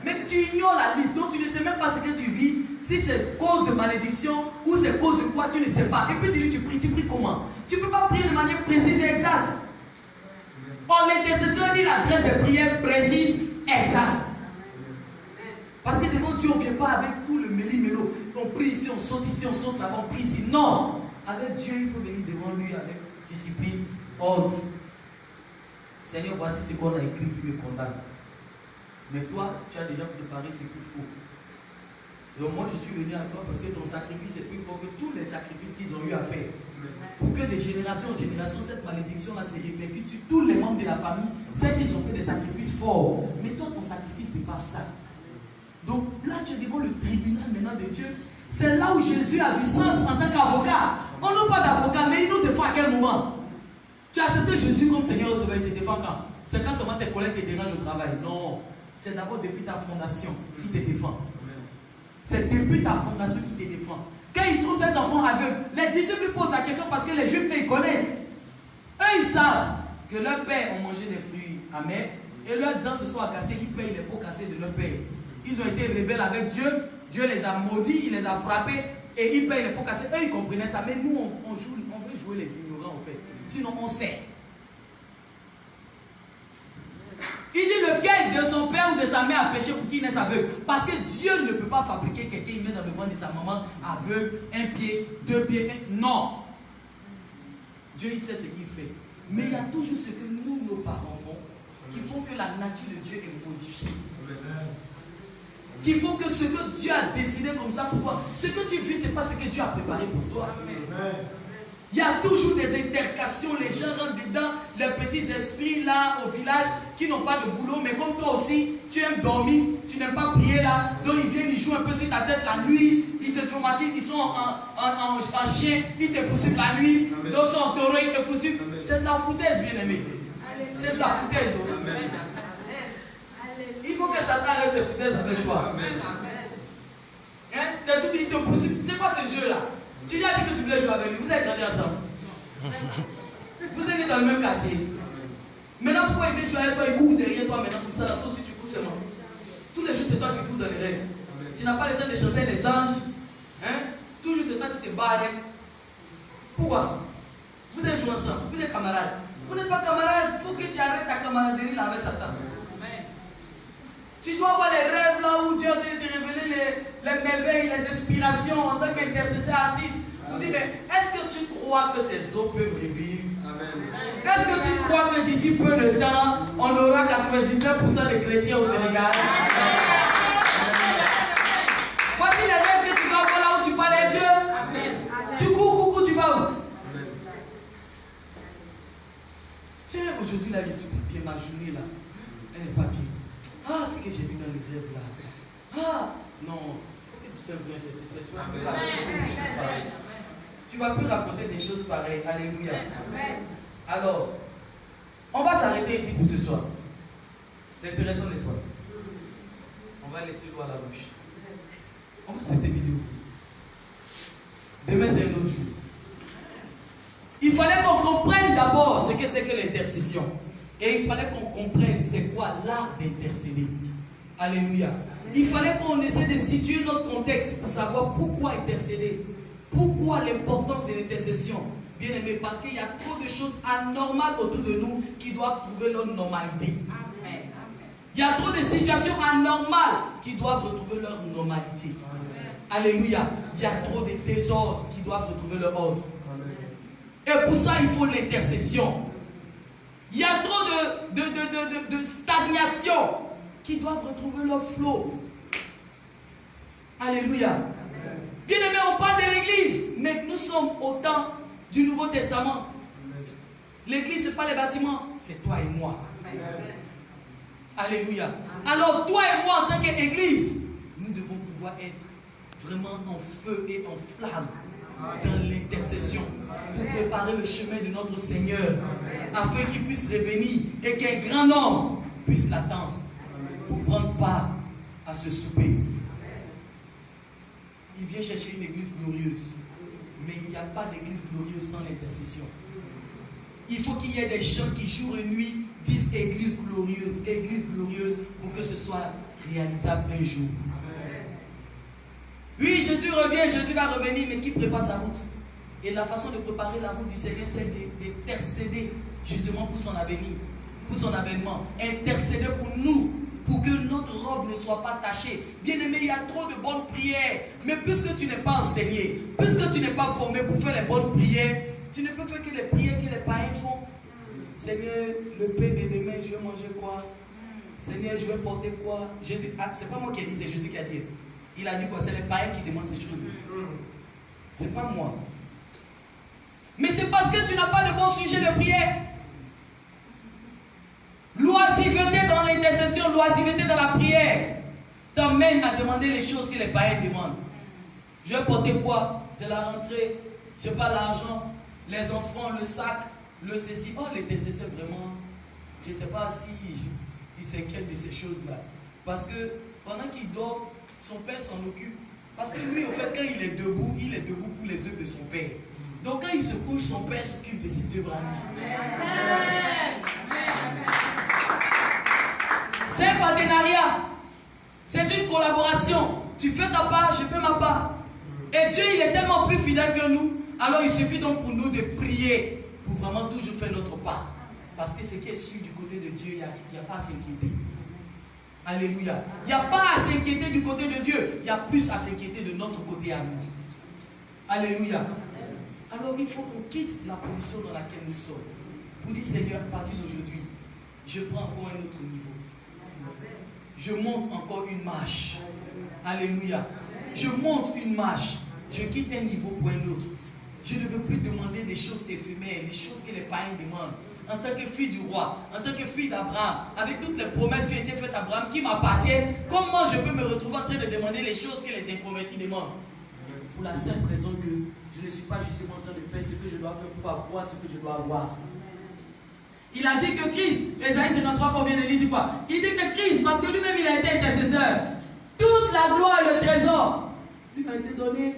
Mais tu ignores la liste, donc tu ne sais même pas ce que tu vis, si c'est cause de malédiction ou c'est cause de quoi, tu ne sais pas. Et puis tu dis, tu pries comment? Tu ne peux pas prier de manière précise et exacte. Or, l'intercesseur dit l'adresse de prière précise, exacte. Parce que devant Dieu, on ne vient pas avec tout le méli-mélo. On prie ici, on saute là-bas, on prie ici. Non! Avec Dieu, il faut venir devant lui avec discipline, ordre. Seigneur, voici ce qu'on a écrit qui me condamne. Mais toi, tu as déjà préparé ce qu'il faut. Donc moi, je suis venu à toi parce que ton sacrifice est plus fort que tous les sacrifices qu'ils ont eu à faire. Pour que de génération en génération, cette malédiction-là se répercute sur tous les membres de la famille. C'est qu'ils ont fait des sacrifices forts. Mais toi, ton sacrifice dépasse ça. Donc là, tu es devant le tribunal maintenant de Dieu. C'est là où Jésus a du sens en tant qu'avocat. On n'a pas d'avocat, mais il nous défend à quel moment? Tu as accepté Jésus comme Seigneur au Sauveur, il te défend quand? C'est quand seulement tes collègues te dérangent au travail. Non. C'est d'abord depuis ta fondation qui te défend. C'est depuis ta fondation qui te défend. Quand ils trouvent cet enfant aveugle, les disciples posent la question parce que les Juifs, ils connaissent. Eux, ils savent que leurs pères ont mangé des fruits amers et leurs dents se sont cassées, ils payent les pots cassés de leur père. Ils ont été rebelles avec Dieu. Dieu les a maudits, il les a frappés et ils payent les pots cassés. Eux, ils comprenaient ça. Mais nous, on veut jouer les ignorants, en fait. Sinon, on sait. Il dit lequel de son père ou de sa mère a péché pour qu'il naisse aveugle. Parce que Dieu ne peut pas fabriquer quelqu'un, il met dans le ventre de sa maman aveugle, un pied, deux pieds. Non. Dieu, il sait ce qu'il fait. Mais il y a toujours ce que nous, nos parents font, qui font que la nature de Dieu est modifiée. Qui font que ce que Dieu a décidé comme ça pour toi, ce que tu vis, ce n'est pas ce que Dieu a préparé pour toi. Amen. Il y a toujours des intercations, les gens rentrent dedans, les petits esprits là au village qui n'ont pas de boulot, mais comme toi aussi, tu aimes dormir, tu n'aimes pas prier là, donc ils viennent, ils jouent un peu sur ta tête la nuit, ils te traumatisent, ils sont en chien, ils te poursuivent la nuit, d'autres sont en taureau, ils te poursuivent. C'est de la foutaise, bien aimé. C'est de la foutaise. Il faut que Satan arrête ses foutaises avec toi. Hein? C'est tout, il te poursuit. C'est quoi ce jeu là? Tu lui as dit que tu voulais jouer avec lui, vous avez grandi ensemble. Vous êtes dans le même quartier. Maintenant, pourquoi il vient jouer avec toi, il court derrière toi maintenant, comme ça, là, toi aussi tu cours seulement. Tous les jours, c'est toi qui cours dans les rêves. Tu n'as pas le temps de chanter les anges. Hein? Toujours, c'est toi qui te barres. Pourquoi? Vous êtes joué ensemble, vous êtes camarades. Vous n'êtes pas camarades, il faut que tu arrêtes ta camaraderie là avec Satan. Tu dois avoir les rêves là où Dieu a te révéler les merveilles, les inspirations en tant qu'interprète artiste. Vous dites, mais est-ce que tu crois que ces eaux peuvent revivre? Est-ce que tu crois que d'ici peu de temps, on aura 99% de chrétiens au Sénégal? Voici les rêves que tu dois voir là où tu parlais Dieu. Tu cours, tu vas où? Aujourd'hui là, je suis bien, ma journée là, elle n'est pas bien. Ah, ce que j'ai vu dans le rêve là. Ah, non, il faut que tu sois vrai intercesseur. Tu vas plus raconter des choses pareilles. Alléluia. Alors, on va s'arrêter ici pour ce soir. C'est intéressant, n'est-ce pas? On va laisser l'eau à la bouche. On va cette vidéo. Demain, c'est un autre jour. Il fallait qu'on comprenne d'abord ce que c'est que l'intercession. Et il fallait qu'on comprenne c'est quoi l'art d'intercéder. Alléluia. Il fallait qu'on essaie de situer notre contexte pour savoir pourquoi intercéder. Pourquoi l'importance de l'intercession. Bien aimé, parce qu'il y a trop de choses anormales autour de nous qui doivent trouver leur normalité. Amen. Il y a trop de situations anormales qui doivent retrouver leur normalité. Amen. Alléluia. Il y a trop de désordres qui doivent retrouver leur ordre. Et pour ça, il faut l'intercession. Il y a trop de stagnation qui doivent retrouver leur flot. Alléluia. Bien aimé, on parle de l'église, mais nous sommes au temps du Nouveau Testament. L'église, ce n'est pas les bâtiments, c'est toi et moi. Alléluia. Alors, toi et moi, en tant qu'église, nous devons pouvoir être vraiment en feu et en flamme dans l'intercession pour préparer le chemin de notre Seigneur afin qu'il puisse revenir et qu'un grand homme puisse l'attendre pour prendre part à ce souper. Il vient chercher une église glorieuse, mais il n'y a pas d'église glorieuse sans l'intercession. Il faut qu'il y ait des gens qui jour et nuit disent église glorieuse pour que ce soit réalisable un jour. Oui, Jésus revient, Jésus va revenir, mais qui prépare sa route? Et la façon de préparer la route du Seigneur, c'est d'intercéder justement pour son avenir, pour son avènement. Intercéder pour nous, pour que notre robe ne soit pas tachée. Bien aimé, il y a trop de bonnes prières, mais puisque tu n'es pas enseigné, puisque tu n'es pas formé pour faire les bonnes prières, tu ne peux faire que les prières que les païens font. Seigneur, le pain de demain, je vais manger quoi? Seigneur, je vais porter quoi? Jésus, c'est pas moi qui ai dit, c'est Jésus qui a dit. Il a dit quoi? C'est les païens qui demandent ces choses. C'est pas moi. Mais c'est parce que tu n'as pas de bon sujet de prière. L'oisiveté dans l'intercession, l'oisiveté dans la prière t'emmène à demander les choses que les païens demandent. Je vais porter quoi? C'est la rentrée, je n'ai pas l'argent, les enfants, le sac, le ceci. Oh, l'intercesseur vraiment, je ne sais pas si il s'inquiète de ces choses-là. Parce que pendant qu'il dort, son père s'en occupe. Parce que lui, au fait, quand il est debout pour les œuvres de son père. Donc quand il se couche, son père s'occupe de ses œuvres à lui. C'est un partenariat. C'est une collaboration. Tu fais ta part, je fais ma part. Et Dieu, il est tellement plus fidèle que nous. Alors il suffit donc pour nous de prier pour vraiment toujours faire notre part. Parce que ce qui est sûr du côté de Dieu, il n'y a pas à s'inquiéter. Alléluia. Il n'y a pas à s'inquiéter du côté de Dieu. Il y a plus à s'inquiéter de notre côté à nous. Alléluia. Alors il faut qu'on quitte la position dans laquelle nous sommes. Pour dire, Seigneur, à partir d'aujourd'hui, je prends encore un autre niveau. Je monte encore une marche. Alléluia. Je monte une marche. Je quitte un niveau pour un autre. Je ne veux plus demander des choses éphémères, des choses que les païens demandent. En tant que fille du roi, en tant que fille d'Abraham, avec toutes les promesses qui ont été faites à Abraham, qui m'appartiennent, comment je peux me retrouver en train de demander les choses que les inconvertis demandent? Pour la simple raison que je ne suis pas justement en train de faire ce que je dois faire pour avoir ce que je dois avoir. Il a dit que Christ, Ésaïe 53 qu'on vient de lire, dit quoi? Il dit que Christ, parce que lui-même il a été intercesseur, toute la gloire et le trésor lui m'a été donné.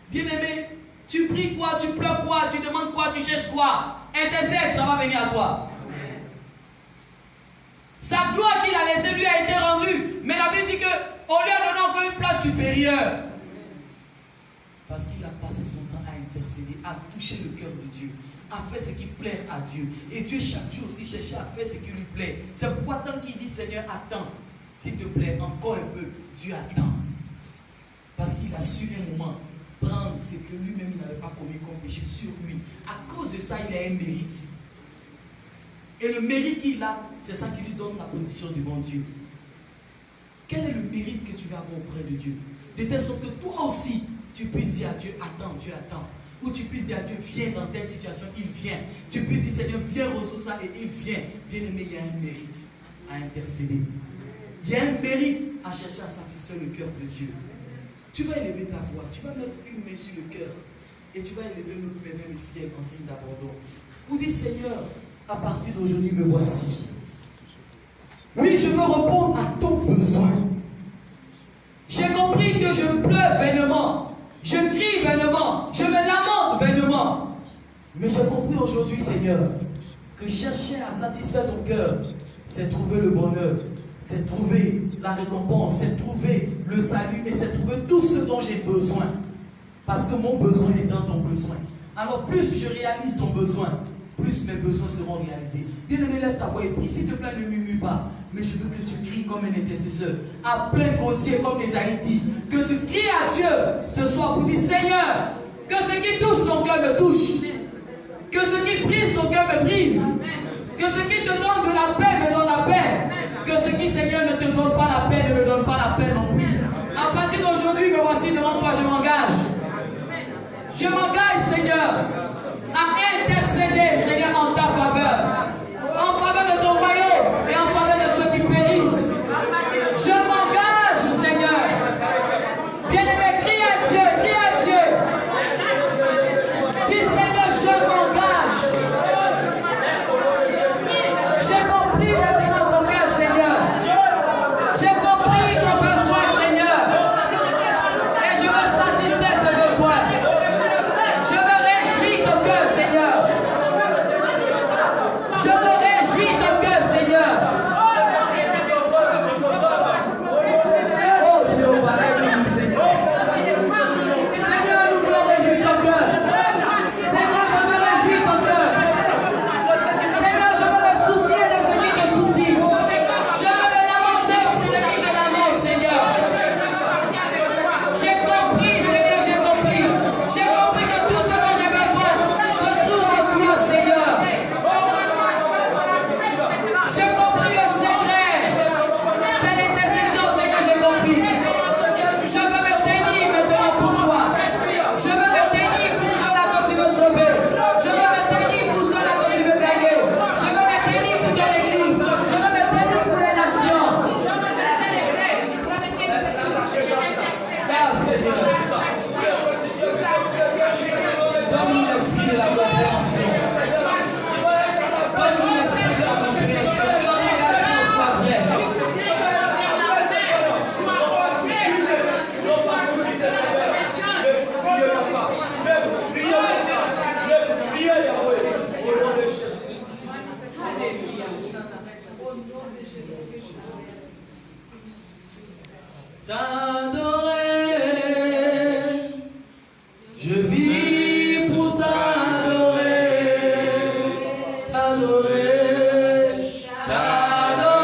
Bien aimé, tu pries quoi, tu pleures quoi, tu demandes quoi, tu cherches quoi? Intercède, ça va venir à toi. Amen. Sa gloire qu'il a laissée lui a été rendue. Mais la Bible dit qu'on lui a donné encore une place supérieure. Parce qu'il a passé son temps à intercéder, à toucher le cœur de Dieu, à faire ce qui plaît à Dieu. Et Dieu chaque jour aussi cherchait à faire ce qui lui plaît. C'est pourquoi tant qu'il dit Seigneur, attends, s'il te plaît, encore un peu, Dieu attend. Parce qu'il a su un moment prendre ce que lui-même il n'avait pas commis comme péché sur lui. À cause de ça, il a un mérite. Et le mérite qu'il a, c'est ça qui lui donne sa position devant Dieu. Quel est le mérite que tu vas avoir auprès de Dieu? De telle sorte que toi aussi, tu puisses dire à Dieu, attends, Dieu attend. Ou tu puisses dire à Dieu, viens dans telle situation, il vient. Tu puisses dire, Seigneur, viens résoudre ça et il vient. Bien aimé, il y a un mérite à intercéder. Il y a un mérite à chercher à satisfaire le cœur de Dieu. Tu vas élever ta voix, tu vas mettre une main sur le cœur et tu vas élever l'autre main vers le ciel en signe d'abandon. Pour dire, Seigneur, à partir d'aujourd'hui, me voici. Oui, je veux répondre à ton besoin. J'ai compris que je pleure vainement, je crie vainement, je me lamente vainement. Mais j'ai compris aujourd'hui, Seigneur, que chercher à satisfaire ton cœur, c'est trouver le bonheur, c'est trouver la récompense, c'est trouver le salut et c'est trouver tout ce dont j'ai besoin. Parce que mon besoin est dans ton besoin. Alors plus je réalise ton besoin, plus mes besoins seront réalisés. Bien-aimé, lève ta voix et prie. S'il te plaît, ne murmure pas. Mais je veux que tu cries comme un intercesseur. À plein gosier comme les Haïti. Que tu cries à Dieu ce soir pour dire, Seigneur, que ce qui touche ton cœur me touche. Que ce qui brise ton cœur me brise. Que ce qui te donne de la paix me donne la paix. Que ce qui, Seigneur, ne te donne pas la paix ne me donne pas la paix non plus. À partir d'aujourd'hui, me voici devant toi, je m'engage. Je m'engage, Seigneur, à intercéder, Seigneur, en ta faveur. En faveur de ton royaume et en faveur de ceux qui périssent. Je m'engage, Seigneur. Bien-aimé, crie à Dieu, crie à Dieu. Dis, Seigneur, je m'engage. J'ai compris maintenant ton cœur, Seigneur. J'ai compris ton besoin, Seigneur. Et je veux satisfaire ce besoin. Je me réjouis ton cœur, Seigneur. Je me réjouis ton cœur, Seigneur. Oh Jéhovah, aide-nous, Seigneur. Seigneur, nous voulons réjouir ton cœur. Seigneur, je me réjouis ton cœur. Seigneur, je veux me soucier de ce qui te soucie. Je veux me lamenter pour ce qui te lamente, Seigneur. J'ai compris, Seigneur, j'ai compris. J'ai compris que tout ce dont j'ai besoin se trouve en toi, Seigneur. J'ai compris le secret. C'est l'intercession, Seigneur, j'ai compris. Je veux me tenir maintenant pour toi. Je veux me tenir pour cela que tu veux sauver. Je veux me tenir pour cela que tu veux gagner. Je veux me tenir pour ton église. Je veux me tenir pour les nations. Ah, Seigneur. Donne-nous l'esprit de la compréhension. Donne-nous l'esprit de la compréhension. Que notre engagement soit vrai. T'adorer, je vis pour t'adorer, t'adorer, t'adorer,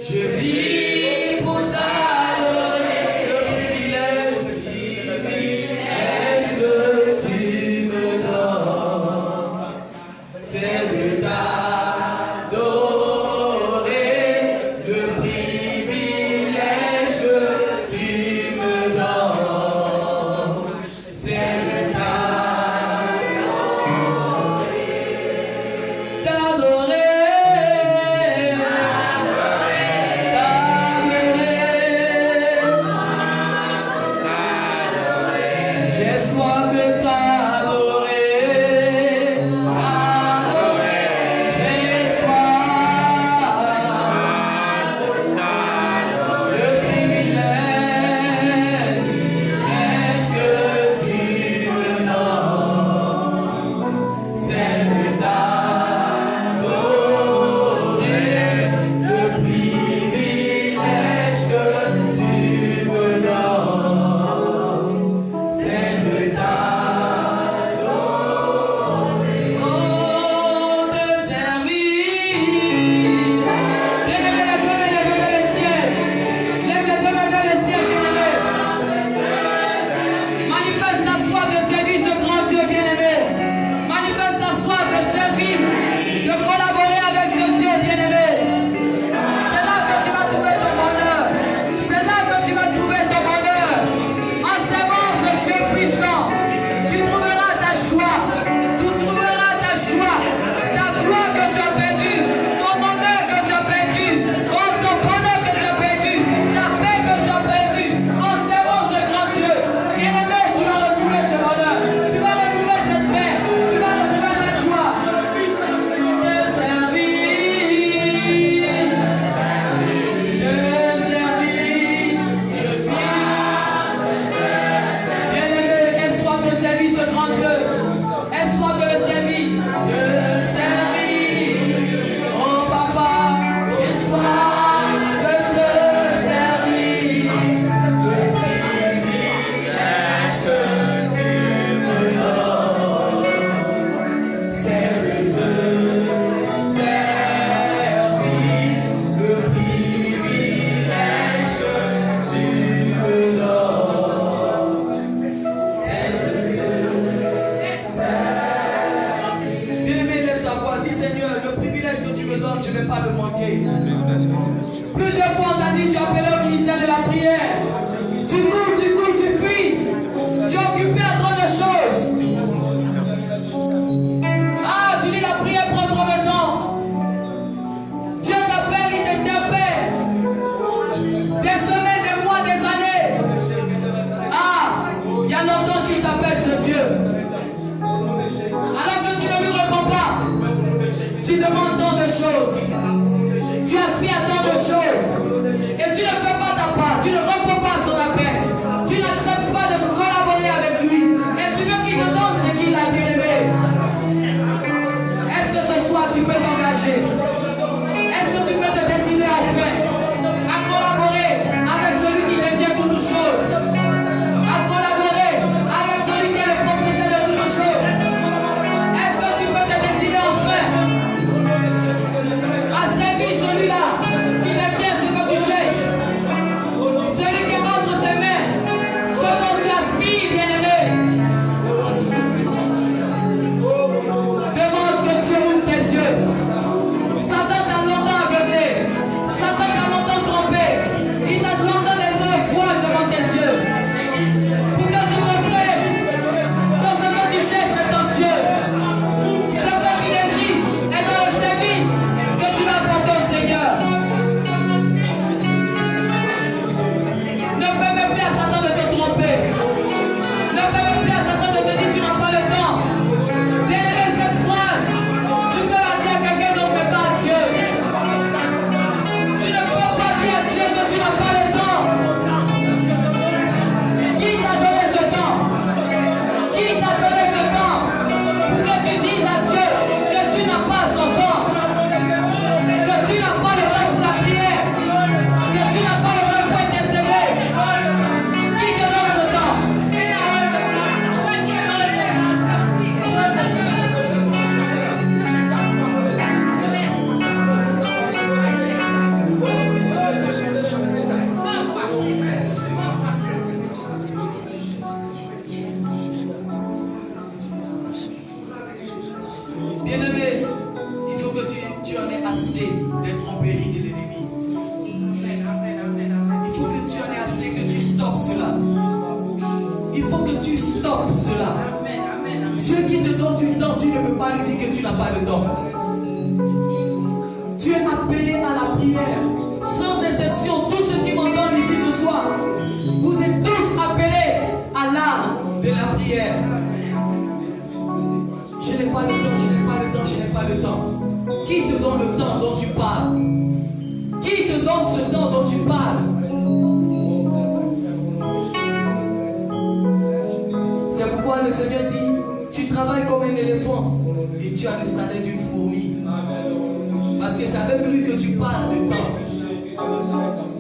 je vis pour t'adorer, le privilège que tu me donnes, c'est de t'adorer, le privilège dit, tu as appelé au ministère de la prière. Tu cours, tu fuis. Tu es occupé à trop de choses. Ah, tu dis la prière prend trop de temps. Dieu t'appelle, il t'interpelle. Des semaines, des mois, des années. Ah, il y a longtemps qu'il t'appelle ce Dieu. Alors que tu ne lui réponds pas, tu demandes tant de choses. Tu aspires à tant de choses. Et tu ne fais pas ta part. Tu ne réponds pas à son appel. Tu n'acceptes pas de collaborer avec lui. Et tu veux qu'il te donne ce qu'il a bien aimé. Est-ce que ce soir tu peux t'engager? Est-ce que tu peux te décider enfin à collaborer avec celui qui détient toutes choses? À collaborer avec celui qui est le propriétaire de toutes choses? Est-ce que tu peux te décider enfin à servir celui-là qui détient ce que tu cherches? Celui qui est entre ses mains, ce dont tu aspires, bien-aimé. Demande que Dieu ouvre tes yeux. Satan t'a longtemps aveuglé. Satan t'a longtemps trompé. Il t'a longtemps laissé le voile devant tes yeux. Pour que tu comprennes que ce que tu cherches c'est en Dieu. Ce que tu désires est dans le service que tu vas apporter au Seigneur. Ne permets plus à Satan de te tromper. Ne permets plus à Satan de te dire tu n'as pas le temps. Bien-aimé, cette phrase, tu peux la dire à quelqu'un d'autre, mais pas à Dieu. Tu ne peux pas dire à Dieu que tu n'as pas le temps. Qui t'a donné ce temps? Qui t'a donné ce temps pour que tu dises à Dieu que tu n'as pas son temps? Que tu n'as pas le temps pour la prière? Que tu n'as pas le temps pour intercéder? Qui te donne ce temps? Bien-aimé, il faut que tu en aies assez des tromperies de l'ennemi. Il faut que tu en aies assez, que tu stoppes cela. Il faut que tu stoppes cela. Dieu qui te donne du temps, tu ne peux pas lui dire que tu n'as pas le temps. Tu es appelé à la prière. Sans exception, tous ceux qui m'entendent ici ce soir, vous êtes tous appelés à l'art de la prière. Je n'ai pas le temps, je n'ai pas le temps, je n'ai pas le temps. Qui te donne le temps dont tu parles? Qui te donne ce temps dont tu parles? C'est pourquoi le Seigneur dit, tu travailles comme un éléphant et tu as le salaire d'une fourmi. Parce que c'est avec lui que tu parles de temps.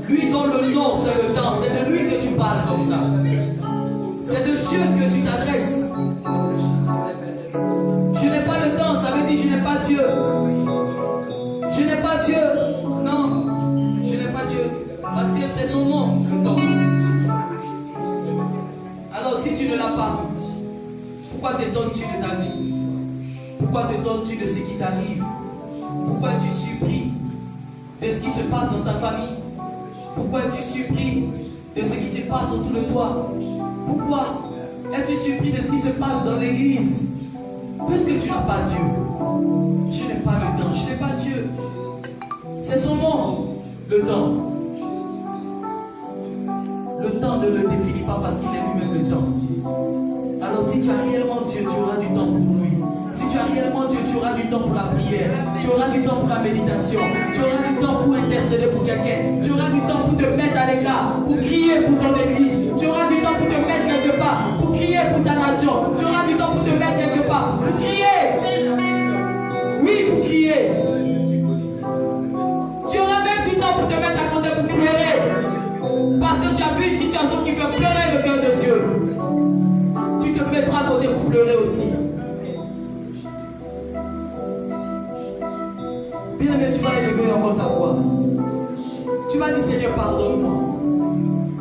Lui dont le nom c'est le temps, c'est de lui que tu parles comme ça. C'est de Dieu que tu t'adresses. Je n'ai pas le temps, ça veut dire je n'ai pas Dieu. Je n'ai pas Dieu. Non, je n'ai pas Dieu. Parce que c'est son nom, le temps. Alors si tu ne l'as pas, pourquoi t'étonnes-tu de ta vie? Pourquoi t'étonnes-tu de ce qui t'arrive? Pourquoi es-tu surpris de ce qui se passe dans ta famille? Pourquoi es-tu surpris de ce qui se passe autour de toi? Pourquoi es-tu surpris de ce qui se passe dans l'église? Puisque tu n'as pas Dieu. Je n'ai pas le temps, je n'ai pas Dieu. C'est son nom, le temps. Le temps ne le définit pas parce qu'il est lui-même le temps. Alors si tu as réellement Dieu, tu auras du temps pour lui. Si tu as réellement Dieu, tu auras du temps pour la prière. Tu auras du temps pour la méditation. Tu auras du temps pour intercéder pour quelqu'un. Tu auras du temps pour te mettre à l'écart, pour crier pour ton église. Tu auras du temps pour te mettre quelque part, pour crier pour ta nation. Tu auras du temps pour te mettre quelque part, pour crier. Oui, pour crier. Tu auras même du temps pour te mettre à côté pour pleurer. Parce que tu as vu une situation qui fait pleurer le cœur de Dieu. Tu te mettras à côté pour pleurer aussi. Bien aimé, tu vas élever encore ta voix. Tu vas dire Seigneur, pardonne-moi.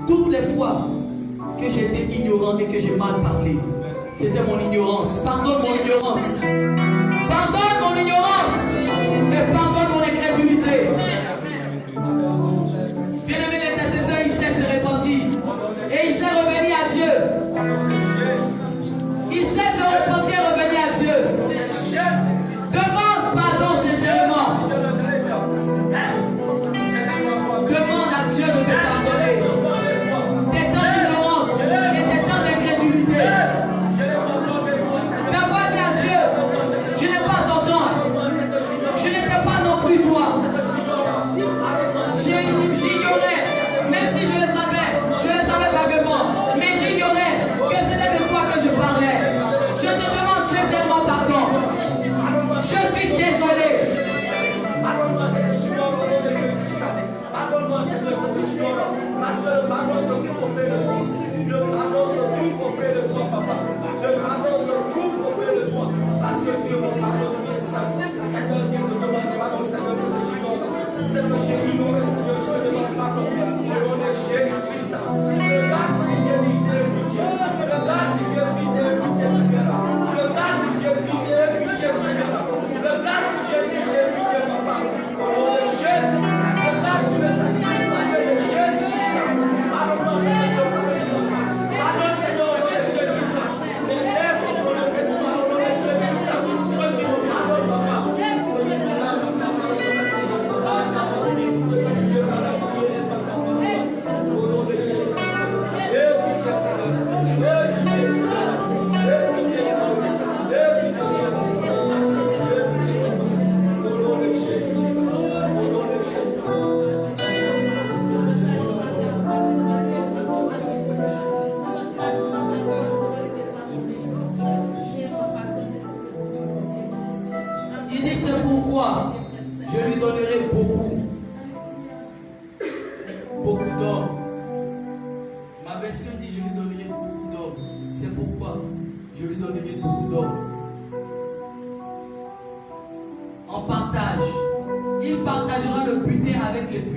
Toutes les fois que j'ai été ignorant et que j'ai mal parlé, c'était mon ignorance. Pardonne mon ignorance. Pardonne mon ignorance. Et pardonne mon incrédulité. Bien aimé,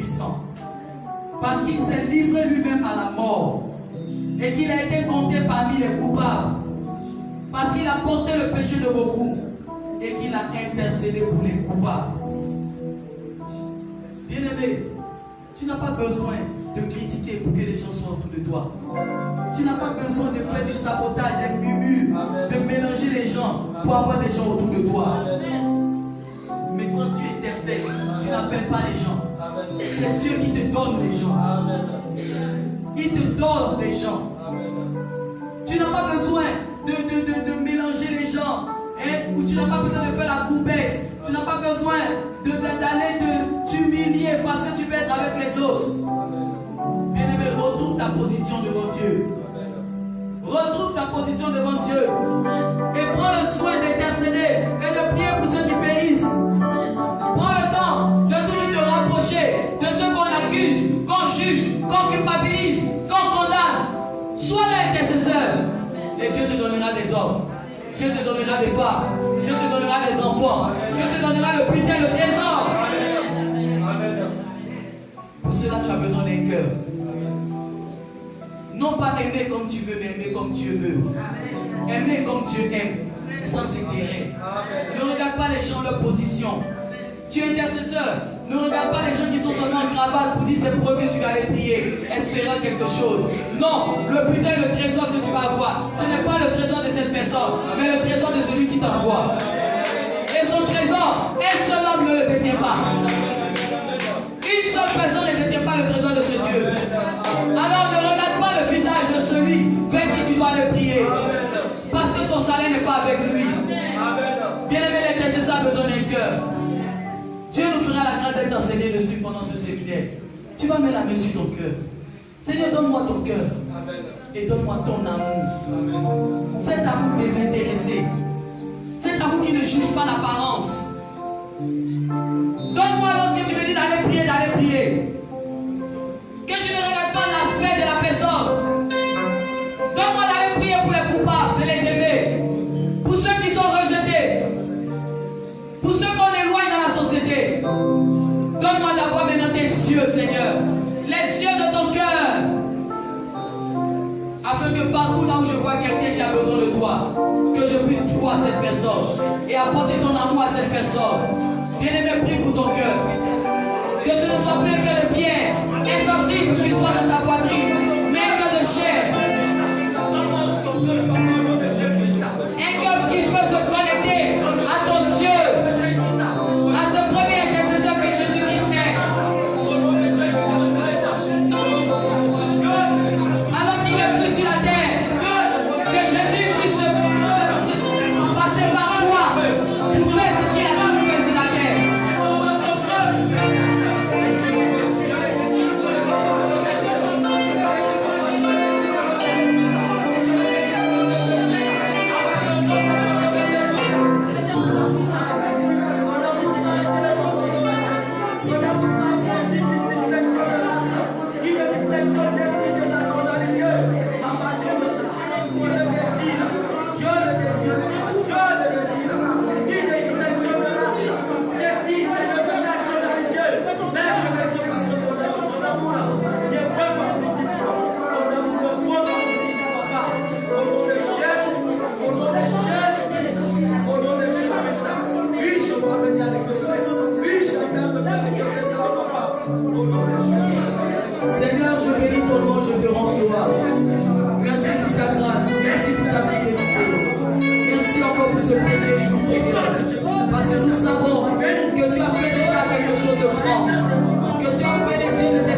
Tout-Puissant. Parce qu'il s'est livré lui-même à la mort. Et qu'il a été compté parmi les coupables. Parce qu'il a porté le péché de beaucoup. Et qu'il a intercédé pour les coupables. Bien-aimé, tu n'as pas besoin de critiquer pour que les gens soient autour de toi. Tu n'as pas besoin de faire du sabotage, des murmures, de mélanger les gens pour avoir des gens autour de toi. Mais quand tu intercèdes, tu n'appelles pas les gens. C'est Dieu qui te donne les gens. Il te donne des gens. Tu n'as pas besoin de mélanger les gens. Hein? Ou tu n'as pas besoin de faire la courbette. Tu n'as pas besoin d'aller t'humilier parce que tu veux être avec les autres. Bien-aimé, retrouve ta position devant Dieu. Retrouve ta position devant Dieu. Et prends le soin d'intercéder et de prier pour ceux qui périssent. Prends le temps de toujours te rapprocher de ceux qu'on accuse, qu'on juge, qu'on culpabilise, qu'on condamne. Sois l'intercesseur. Et Dieu te donnera des hommes. Dieu te donnera des femmes. Dieu te donnera des enfants. Dieu te donnera le butin, le trésor. Pour cela, tu as besoin d'un cœur. Non pas aimer comme tu veux, mais aimer comme Dieu veut. Aimer comme Dieu aime, sans intérêt. Ne regarde pas les gens, leur position. Tu es intercesseur. Ne regarde pas les gens qui sont seulement en cravate pour dire c'est pour eux que tu vas aller prier, espérant quelque chose. Non, le butin et le trésor que tu vas avoir, ce n'est pas le trésor de cette personne, mais le trésor de celui qui t'envoie. Et son trésor, un seul homme ne le détient pas. Une seule personne ne détient pas le trésor de ce Dieu. Alors ne regarde pas le visage de celui vers qui tu dois aller prier. Parce que ton salaire n'est pas avec lui. Bien-aimé, l'intercesseur a besoin d'un cœur. Dieu nous fera la grâce d'être enseigné dessus pendant ce séminaire. Tu vas mettre la main sur ton cœur. Seigneur, donne-moi ton cœur. Et donne-moi ton amour. Cet amour désintéressé. Cet amour qui ne juge pas l'apparence. Donne-moi lorsque tu me dis d'aller prier. Que je ne regarde pas l'aspect de la personne. Donne-moi d'aller prier pour les coupables, de les aimer. Pour ceux qui sont rejetés. Pour ceux qu'on éloigne dans la société. Donne-moi d'avoir maintenant tes yeux, Seigneur. Les yeux de ton cœur. Afin que partout là où je vois quelqu'un qui a besoin de toi, que je puisse voir cette personne et apporter ton amour à cette personne. Bien-aimé, prie pour ton cœur. Que ce ne soit plus un cœur de pierre, insensible qui soit dans ta poitrine, mais un cœur de chair. Un cœur qui peut se connecter à ton Dieu, à ce premier intercesseur que Jésus-Christ est. Alors qu'il est plus sur la terre, que Jésus puisse passer par toi pour faire ce qu'il a toujours fait sur la terre. Seigneur, je bénis ton nom, je te rends gloire. Merci pour ta grâce, merci pour ta fidélité. Merci encore pour ce premier jour, Seigneur. Parce que nous savons que tu as fait déjà quelque chose de grand. Que tu as fait les yeux de tes